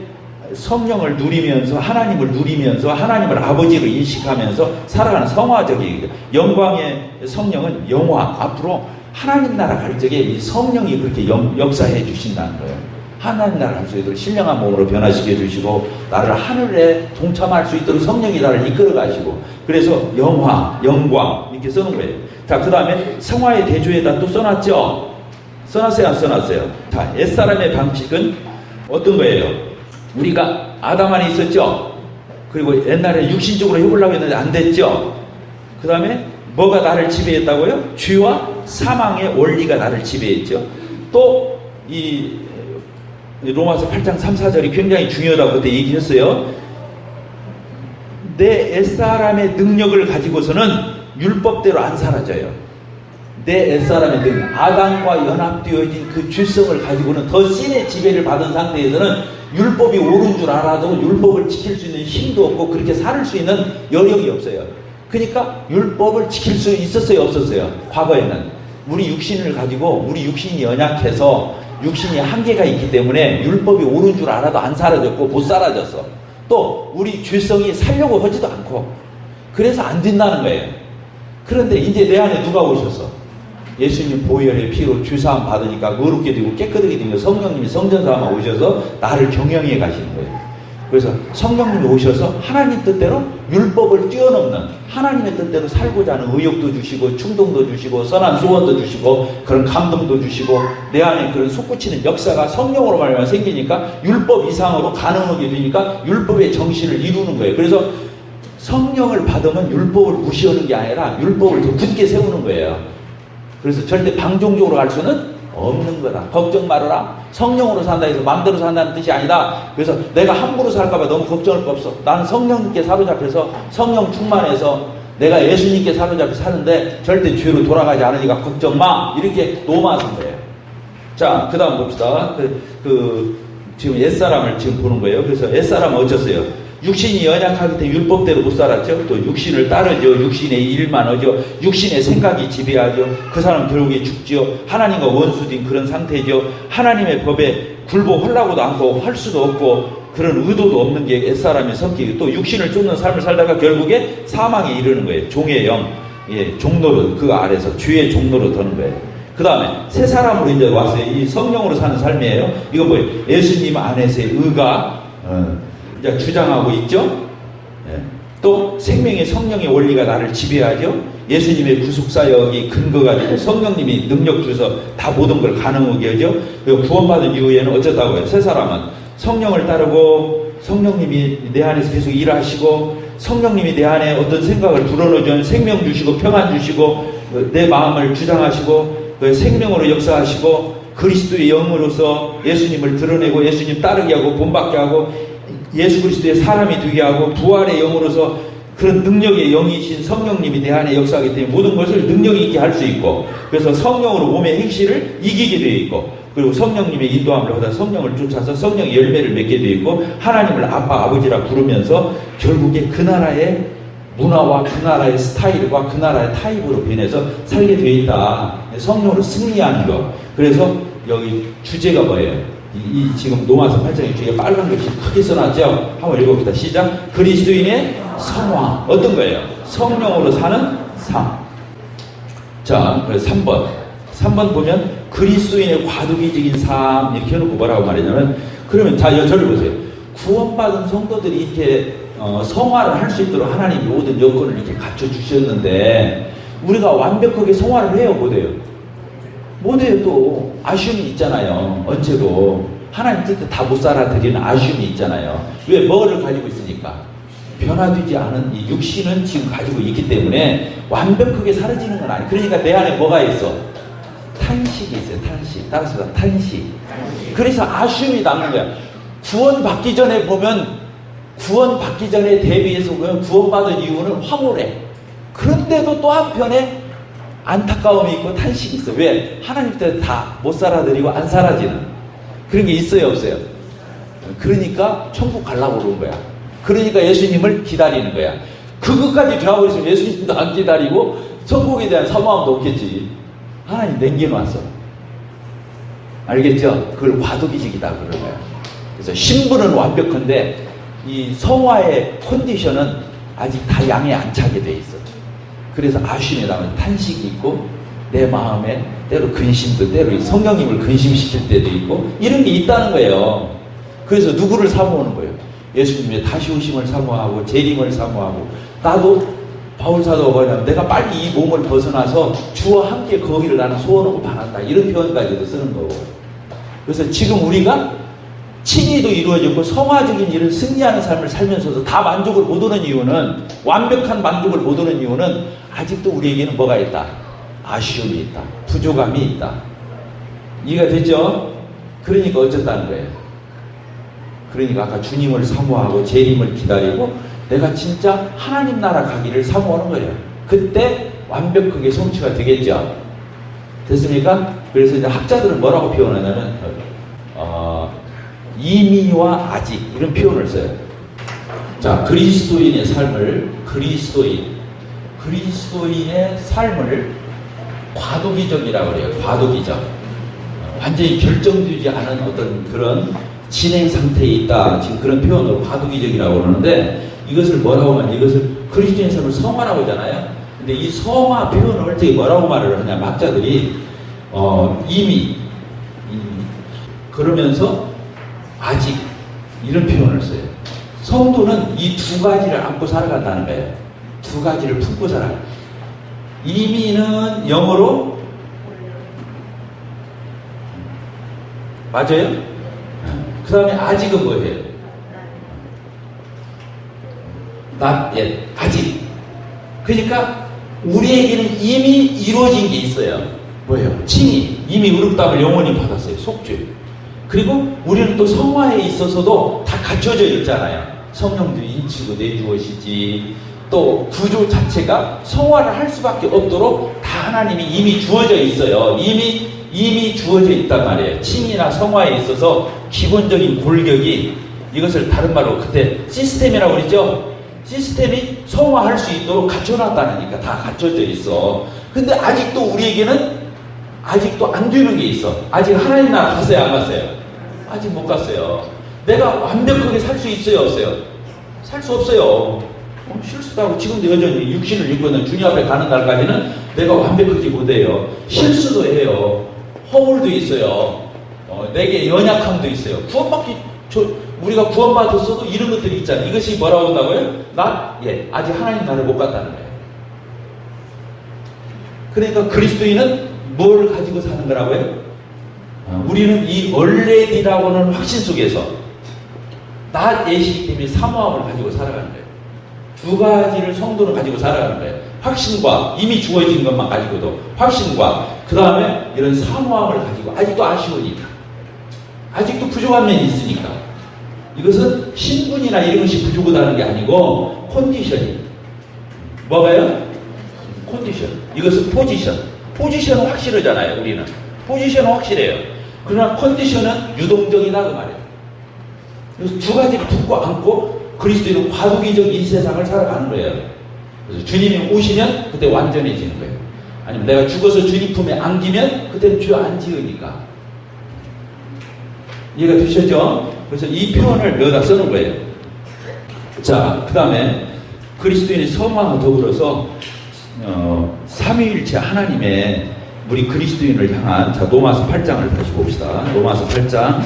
성령을 누리면서 하나님을 누리면서 하나님을 아버지로 인식하면서 살아가는 성화적이에요. 영광의 성령은 영화, 앞으로 하나님 나라 갈 적에 이 성령이 그렇게 역사해 주신다는 거예요. 하나님 나라 갈 수 있도록 신령한 몸으로 변화시켜 주시고 나를 하늘에 동참할 수 있도록 성령이 나를 이끌어 가시고, 그래서 영화, 영광 이렇게 써놓은 거예요. 자, 그 다음에 성화의 대조에다 또 써놨죠. 써놨어요, 안 써놨어요? 자, 옛사람의 방식은 어떤 거예요? 우리가 아담 안에 있었죠? 그리고 옛날에 육신적으로 해보려고 했는데 안 됐죠? 그 다음에 뭐가 나를 지배했다고요? 죄와 사망의 원리가 나를 지배했죠. 또 이 로마서 8장 3, 4절이 굉장히 중요하다고 그때 얘기했어요. 내 옛사람의 능력을 가지고서는 율법대로 안 사라져요. 내 옛사람의 능력, 아담과 연합되어진 그 죄성을 가지고는 더 신의 지배를 받은 상태에서는 율법이 옳은 줄 알아도 율법을 지킬 수 있는 힘도 없고 그렇게 살 수 있는 여력이 없어요. 그러니까 율법을 지킬 수 있었어요, 없었어요? 과거에는 우리 육신을 가지고 우리 육신이 연약해서 육신이 한계가 있기 때문에 율법이 옳은 줄 알아도 안 사라졌고 못 사라졌어. 또 우리 죄성이 살려고 하지도 않고 그래서 안 된다는 거예요. 그런데 이제 내 안에 누가 오셨어? 예수님 보혈의 피로 죄사함 받으니까 거룩게 되고 깨끗하게 되고 성령님이 성전사함아 오셔서 나를 경영해 가시는 거예요. 그래서 성령님이 오셔서 하나님 뜻대로 율법을 뛰어넘는 하나님의 뜻대로 살고자 하는 의욕도 주시고 충동도 주시고 선한 소원도 주시고 그런 감동도 주시고 내 안에 그런 솟구치는 역사가 성령으로 말미암아 생기니까 율법 이상으로 가능하게 되니까 율법의 정신을 이루는 거예요. 그래서 성령을 받으면 율법을 무시하는 게 아니라 율법을 더 굳게 세우는 거예요. 그래서 절대 방종적으로 갈 수는 없는 거다. 걱정 말아라. 성령으로 산다 해서 마음대로 산다는 뜻이 아니다. 그래서 내가 함부로 살까봐 너무 걱정할 거 없어. 나는 성령님께 사로잡혀서 성령 충만해서 내가 예수님께 사로잡혀 사는데 절대 죄로 돌아가지 않으니까 걱정 마. 이렇게 노마선 거예요. 자, 그 다음 봅시다. 지금 옛사람을 지금 보는 거예요. 그래서 옛사람은 어쩌어요? 육신이 연약하기 때문에 율법대로 못 살았죠. 또 육신을 따르죠. 육신의 일만 하죠. 육신의 생각이 지배하죠. 그 사람 결국에 죽죠. 하나님과 원수된 그런 상태죠. 하나님의 법에 굴복하려고도 않고 할 수도 없고 그런 의도도 없는 게 옛사람의 성격이 또 육신을 쫓는 삶을 살다가 결국에 사망에 이르는 거예요. 종의 영, 종노릇 그 아래서 죄의 종노릇 하는 거예요. 그 다음에 새 사람으로 이제 왔어요. 이 성령으로 사는 삶이에요. 이건 뭐예요? 예수님 안에서의 의가 이제 주장하고 있죠. 또 생명의 성령의 원리가 나를 지배하죠. 예수님의 구속사역이 근거가 되고 성령님이 능력 주셔서 다 모든 걸 가능하게 하죠. 그리고 구원받은 이후에는 어쩌다고요? 새 사람은 성령을 따르고 성령님이 내 안에서 계속 일하시고 성령님이 내 안에 어떤 생각을 불어넣어주는 생명 주시고 평안 주시고 내 마음을 주장하시고 생명으로 역사하시고 그리스도의 영으로서 예수님을 드러내고 예수님 따르게 하고 본받게 하고 예수 그리스도의 사람이 되게 하고 부활의 영으로서 그런 능력의 영이신 성령님이 내 안에 역사하기 때문에 모든 것을 능력 있게 할 수 있고 그래서 성령으로 몸의 행실을 이기게 되어 있고 그리고 성령님의 인도함을 받아 성령을 쫓아서 성령의 열매를 맺게 되어 있고 하나님을 아빠 아버지라 부르면서 결국에 그 나라의 문화와 그 나라의 스타일과 그 나라의 타입으로 변해서 살게 되어 있다. 성령으로 승리하는 것. 그래서 여기 주제가 뭐예요? 이 지금 로마서 8장 6절에 빨간 글씨 크게 써놨죠? 한번 읽어봅시다. 시작. 그리스도인의 성화. 어떤 거예요? 성령으로 사는 삶. 자, 3번 보면 그리스도인의 과도기적인 삶 이렇게 해놓고 뭐라고 말하냐면 그러면 자, 저를 보세요. 구원받은 성도들이 이렇게 성화를 할 수 있도록 하나님이 모든 여건을 이렇게 갖춰주셨는데 우리가 완벽하게 성화를 해요? 못해요? 못해요. 또 아쉬움이 있잖아요. 언제도 하나님 뜻에 다 못 살아드리는 아쉬움이 있잖아요. 왜? 뭐를 가지고 있으니까 변화되지 않은 이 육신은 지금 가지고 있기 때문에 완벽하게 사라지는 건 아니에요. 그러니까 내 안에 뭐가 있어? 탄식이 있어요. 탄식. 따라서 탄식. 그래서 아쉬움이 남는 거야. 구원받기 전에 보면 구원받기 전에 대비해서 보면 구원받은 이유는 황홀해. 그런데도 또 한편에 안타까움이 있고 탄식이 있어. 왜? 하나님 때문에 다 못 살아드리고 안 사라지는 그런 게 있어요, 없어요? 그러니까 천국 가려고 그러는 거야. 그러니까 예수님을 기다리는 거야. 그것까지 되어버렸으면 예수님도 안 기다리고 천국에 대한 사모함도 없겠지. 하나님 남겨놨어. 알겠죠? 그걸 과도기적이다 그러는 거야. 그래서 신분은 완벽한데 이 성화의 컨디션은 아직 다 양에 안 차게 돼 있어. 그래서 아쉬움에 남은 탄식이 있고 내 마음에 때로 근심도 때로 성령님을 근심시킬 때도 있고 이런 게 있다는 거예요. 그래서 누구를 사모하는 거예요? 예수님의 다시 오심을 사모하고 재림을 사모하고 나도 바울사도가 뭐냐면 내가 빨리 이 몸을 벗어나서 주와 함께 거기를 나는 소원하고 바란다. 이런 표현까지도 쓰는 거고. 그래서 지금 우리가 칭의도 이루어졌고 성화적인 일을 승리하는 삶을 살면서도 다 만족을 못 얻는 이유는, 완벽한 만족을 못 얻는 이유는 아직도 우리에게는 뭐가 있다? 아쉬움이 있다. 부족함이 있다. 이해가 됐죠? 그러니까 어쨌다는 거예요. 그러니까 아까 주님을 사모하고 재림을 기다리고 내가 진짜 하나님 나라 가기를 사모하는 거예요. 그때 완벽하게 성취가 되겠죠. 됐습니까? 그래서 이제 학자들은 뭐라고 표현하냐면 이미와 아직 이런 표현을 써요. 자, 그리스도인의 삶을 그리스도인의 삶을 과도기적이라고 그래요. 과도기적. 완전히 결정되지 않은 어떤 그런 진행 상태에 있다. 지금 그런 표현으로 과도기적이라고 그러는데, 이것을 뭐라고 하면 이것을 그리스도인의 삶을 성화라고 하잖아요. 근데 이 성화 표현을 어떻게 뭐라고 말을 하냐, 학자들이 이미 그러면서 아직 이런 표현을 써요. 성도는 이 두 가지를 안고 살아간다는 거예요. 두 가지를 품고 살아요. 이미는 영어로 맞아요? 그 다음에 아직은 뭐예요? not yet. 아직. 그러니까 우리에게는 이미 이루어진 게 있어요. 뭐예요? 칭의. 이미 의롭다함을 영원히 받았어요. 속죄. 그리고 우리는 또 성화에 있어서도 다 갖춰져 있잖아요. 성령들이 인치고 내주어지지. 또 구조 자체가 성화를 할 수밖에 없도록 다 하나님이 이미 주어져 있어요. 이미 주어져 있단 말이에요. 칭의나 성화에 있어서 기본적인 골격이, 이것을 다른 말로 그때 시스템이라고 그랬죠. 시스템이 성화할 수 있도록 갖춰놨다니까. 다 갖춰져 있어. 근데 아직도 우리에게는 아직도 안 되는 게 있어. 아직 하나님 나라 갔어요, 안 갔어요? 아직 못 갔어요. 내가 완벽하게 살 수 있어요, 없어요? 살 수 없어요. 실수도 하고 지금도 여전히 육신을 입고는 주님 앞에 가는 날까지는 내가 완벽하지 못해요. 실수도 해요. 허물도 있어요. 내게 연약함도 있어요. 우리가 구원받았어도 이런 것들이 있잖아요. 이것이 뭐라고 한다고요? 아직 하나님 나라를 못 갔다는 거예요. 그러니까 그리스도인은 뭘 가지고 사는 거라고요? 우리는 이 얼레디라고 하는 확신 속에서 나 예시기 때문에 사모함을 가지고 살아가는 거예요. 두 가지를 성도는 가지고 살아가는 거예요. 확신과, 이미 주어진 것만 가지고도 확신과, 그 다음에 이런 사모함을 가지고, 아직도 아쉬우니까, 아직도 부족한 면이 있으니까. 이것은 신분이나 이런 것이 부족하다는 게 아니고 컨디션이. 뭐가요? 컨디션. 이것은 포지션은 확실하잖아요. 우리는 포지션은 확실해요. 그러나 컨디션은 유동적이다 그 말이에요. 그래서 두 가지를 붙고 안고 그리스도인은 과도기적 이 세상을 살아가는 거예요. 그래서 주님이 오시면 그때 완전해지는 거예요. 아니면 내가 죽어서 주님 품에 안기면 그때는 죄 안 지으니까. 이해가 되셨죠? 그래서 이 표현을 여기다 쓰는 거예요. 자, 그 다음에 그리스도인의 성화와 더불어서 삼위일체 하나님의 우리 그리스도인을 향한, 자, 로마서 8장을 다시 봅시다. 로마서 8장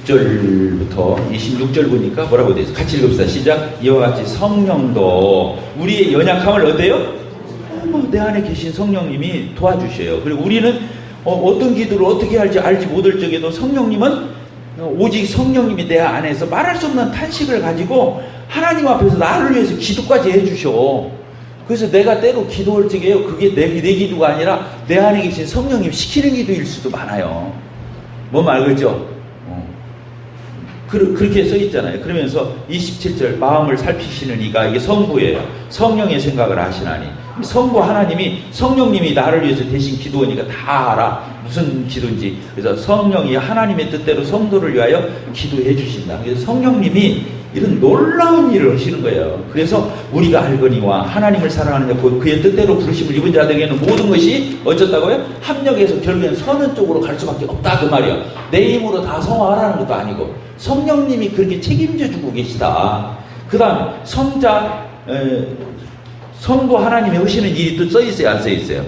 26절부터 보니까 뭐라고 되어 있어요? 같이 읽읍시다. 시작. 이와 같이 성령도 우리의 연약함을 어때요? 내 안에 계신 성령님이 도와주셔요. 그리고 우리는 어떤 기도를 어떻게 할지 알지 못할 적에도 성령님은 오직 성령님이 내 안에서 말할 수 없는 탄식을 가지고 하나님 앞에서 나를 위해서 기도까지 해주셔. 그래서 내가 때로 기도할 적에요, 그게 내 기도가 아니라 내 안에 계신 성령님 시키는 기도일 수도 많아요. 뭔 말 알겠죠? 그렇게 써 있잖아요. 그러면서 27절 마음을 살피시는 이가, 이게 성부예요. 성령의 생각을 하시나니. 성부 하나님이, 성령님이 나를 위해서 대신 기도하니까 다 알아. 무슨 기도인지. 그래서 성령이 하나님의 뜻대로 성도를 위하여 기도해 주신다. 그래서 성령님이 이런 놀라운 일을 하시는 거예요. 그래서 우리가 알거니와 하나님을 사랑하는 자 그의 뜻대로 부르심을 입은 자들에게는 모든 것이 어쩌다고요? 합력해서 결국엔 선한 쪽으로 갈 수밖에 없다 그 말이에요. 내 힘으로 다 성화하라는 것도 아니고 성령님이 그렇게 책임져 주고 계시다. 그 다음에 성부 하나님이 하시는 일이 또 써 있어요, 안 써 있어요?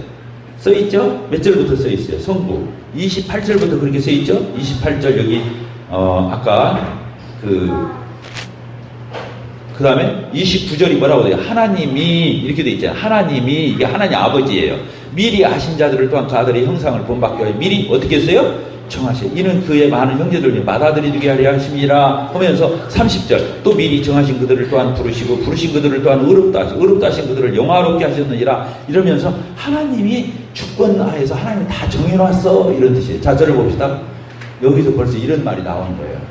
써 있죠? 몇 절부터 써 있어요? 성부 28절부터 그렇게 써 있죠? 28절 여기 아까 그 다음에 29절이 뭐라고 돼요? 하나님이 이렇게 돼 있잖아요. 하나님이 이게 하나님 아버지예요. 미리 아신 자들을 또한 그 아들의 형상을 본받게 하여 미리 어떻게 했어요? 정하시. 이는 그의 많은 형제들을 맏아들이 하려 하심이라 하면서 30절 또 미리 정하신 그들을 또한 부르시고 부르신 그들을 또한 의롭다 하신 그들을 영화롭게 하셨느니라 이러면서 하나님이 주권하에서 하나님이 다 정해놨어 이런 뜻이에요. 자, 저를 봅시다. 여기서 벌써 이런 말이 나오는 거예요.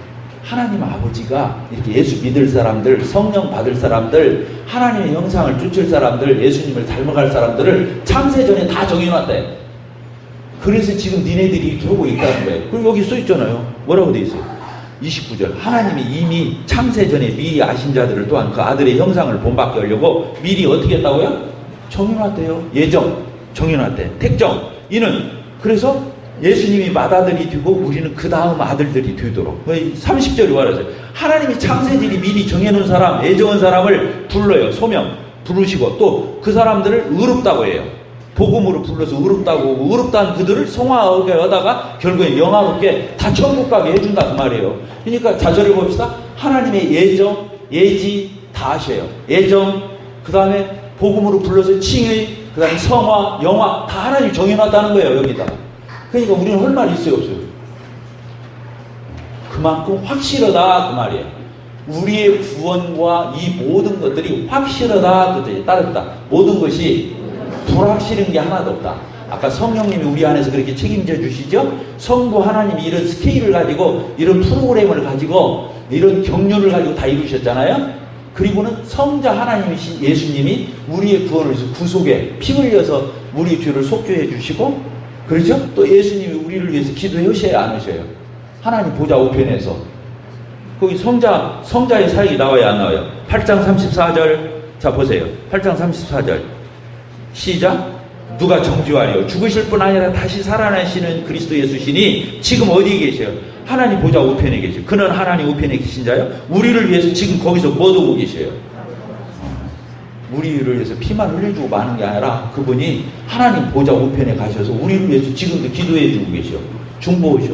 하나님 아버지가 이렇게 예수 믿을 사람들, 성령 받을 사람들, 하나님의 형상을 쫓을 사람들, 예수님을 닮아갈 사람들을 창세전에 다 정해놨다. 그래서 지금 니네들이 이렇게 하고 있다는 거예요. 그리고 여기 써 있잖아요. 뭐라고 돼 있어요? 29절 하나님이 이미 창세전에 미리 아신 자들을 또한 그 아들의 형상을 본받게 하려고 미리 어떻게 했다고요? 정해놨대요. 예정 정해놨대. 택정. 이는 그래서 예수님이 맏아들이 되고 우리는 그 다음 아들들이 되도록 30절이 말하죠. 하나님이 창세전에 미리 정해놓은 사람, 예정한 사람을 불러요. 소명 부르시고 또 그 사람들을 의롭다고 해요. 복음으로 불러서 의롭다고 의롭다는 그들을 성화하게 하다가 결국에 영화롭게 다 천국 가게 해준다 그 말이에요. 그러니까 자절해 봅시다. 하나님의 예정, 예지 다 하셔요. 예정, 그 다음에 복음으로 불러서 칭의, 그 다음에 성화, 영화 다 하나님이 정해놨다는 거예요. 여기다. 그러니까 우리는 할 말이 있어요 없어요? 그만큼 확실하다 그 말이에요. 우리의 구원과 이 모든 것들이 확실하다 그것이 따르다. 모든 것이 불확실한 게 하나도 없다. 아까 성령님이 우리 안에서 그렇게 책임져 주시죠. 성부 하나님이 이런 스케일을 가지고 이런 프로그램을 가지고 이런 경륜을 가지고 다 이루셨잖아요. 그리고는 성자 하나님이신 예수님이 우리의 구원을 위해서 구속에 피 흘려서 우리 죄를 속죄해 주시고, 그렇죠? 또 예수님이 우리를 위해서 기도해 오셔야 안 오셔요? 하나님 보좌 우편에서 거기 성자의 사역이 나와야 안 나와요? 8장 34절 자 보세요. 8장 34절 시작. 누가 정죄하리요? 죽으실 뿐 아니라 다시 살아나시는 그리스도 예수시니 지금 어디에 계셔요? 하나님 보좌 우편에 계셔요. 그는 하나님 우편에 계신 자요. 우리를 위해서 지금 거기서 뭐 두고 계셔요? 우리를 위해서 피만 흘려주고 마는 게 아니라 그분이 하나님 보좌 우편에 가셔서 우리를 위해서 지금도 기도해 주고 계셔. 중보하셔.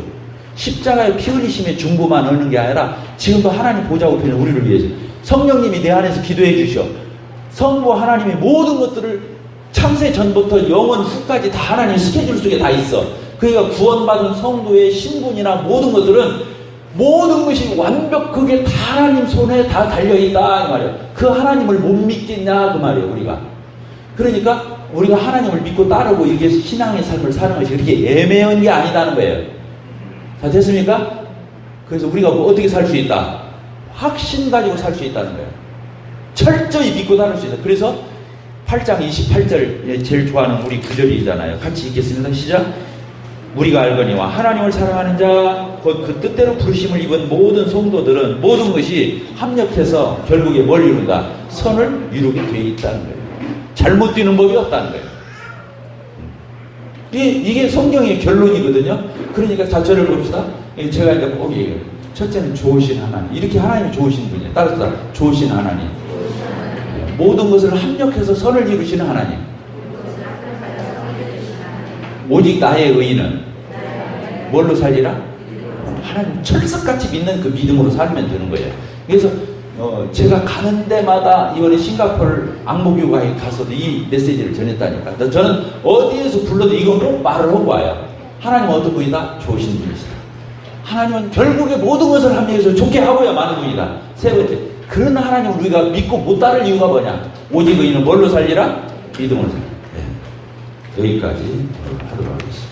십자가에 피 흘리심에 중보만 하는 게 아니라 지금도 하나님 보좌 우편에 우리를 위해서 성령님이 내 안에서 기도해 주셔. 성부 하나님의 모든 것들을 창세 전부터 영원 후까지 다 하나님 스케줄 속에 다 있어. 그러니까 구원받은 성도의 신분이나 모든 것들은 모든 것이 완벽하게 다 하나님 손에 다 달려있다 이 말이에요. 그 하나님을 못 믿겠냐 그 말이에요 우리가. 그러니까 우리가 하나님을 믿고 따르고 이렇게 신앙의 삶을 사는 것이 그렇게 애매한 게 아니다는 거예요. 자 됐습니까? 그래서 우리가 뭐 어떻게 살 수 있다? 확신 가지고 살 수 있다는 거예요. 철저히 믿고 따를 수 있다. 그래서 8장 28절 제일 좋아하는 우리 구절이잖아요. 같이 읽겠습니다. 시작. 우리가 알거니와 하나님을 사랑하는 자 곧 그 뜻대로 부르심을 입은 모든 성도들은 모든 것이 합력해서 결국에 뭘 이룬다? 선을 이루게 되어 있다는 거예요. 잘못 뛰는 법이 없다는 거예요. 이게 성경의 결론이거든요. 그러니까 자체를 봅시다. 제가 이제 꼭 얘기해요. 첫째는 좋으신 하나님. 이렇게 하나님이 좋으신 분이에요. 따라서 좋으신 하나님. 모든 것을 합력해서 선을 이루시는 하나님. 오직 나의 의인은 뭘로 살리라? 하나님 철석같이 믿는 그 믿음으로 살면 되는 거예요. 그래서 제가 가는 데마다 이번에 싱가포르 앙모교회에 가서도 이 메시지를 전했다니까. 저는 어디에서 불러도 이건 꼭 말을 하고 와요. 하나님은 어떤 분이다? 좋으신 분이시다. 하나님은 결국에 모든 것을 합력해서 좋게 하고야 마는 분이다. 세 번째, 그런 하나님을 우리가 믿고 못 따를 이유가 뭐냐? 오직 의인은 뭘로 살리라? 믿음으로 살리라. 네. 여기까지 하도록 하겠습니다.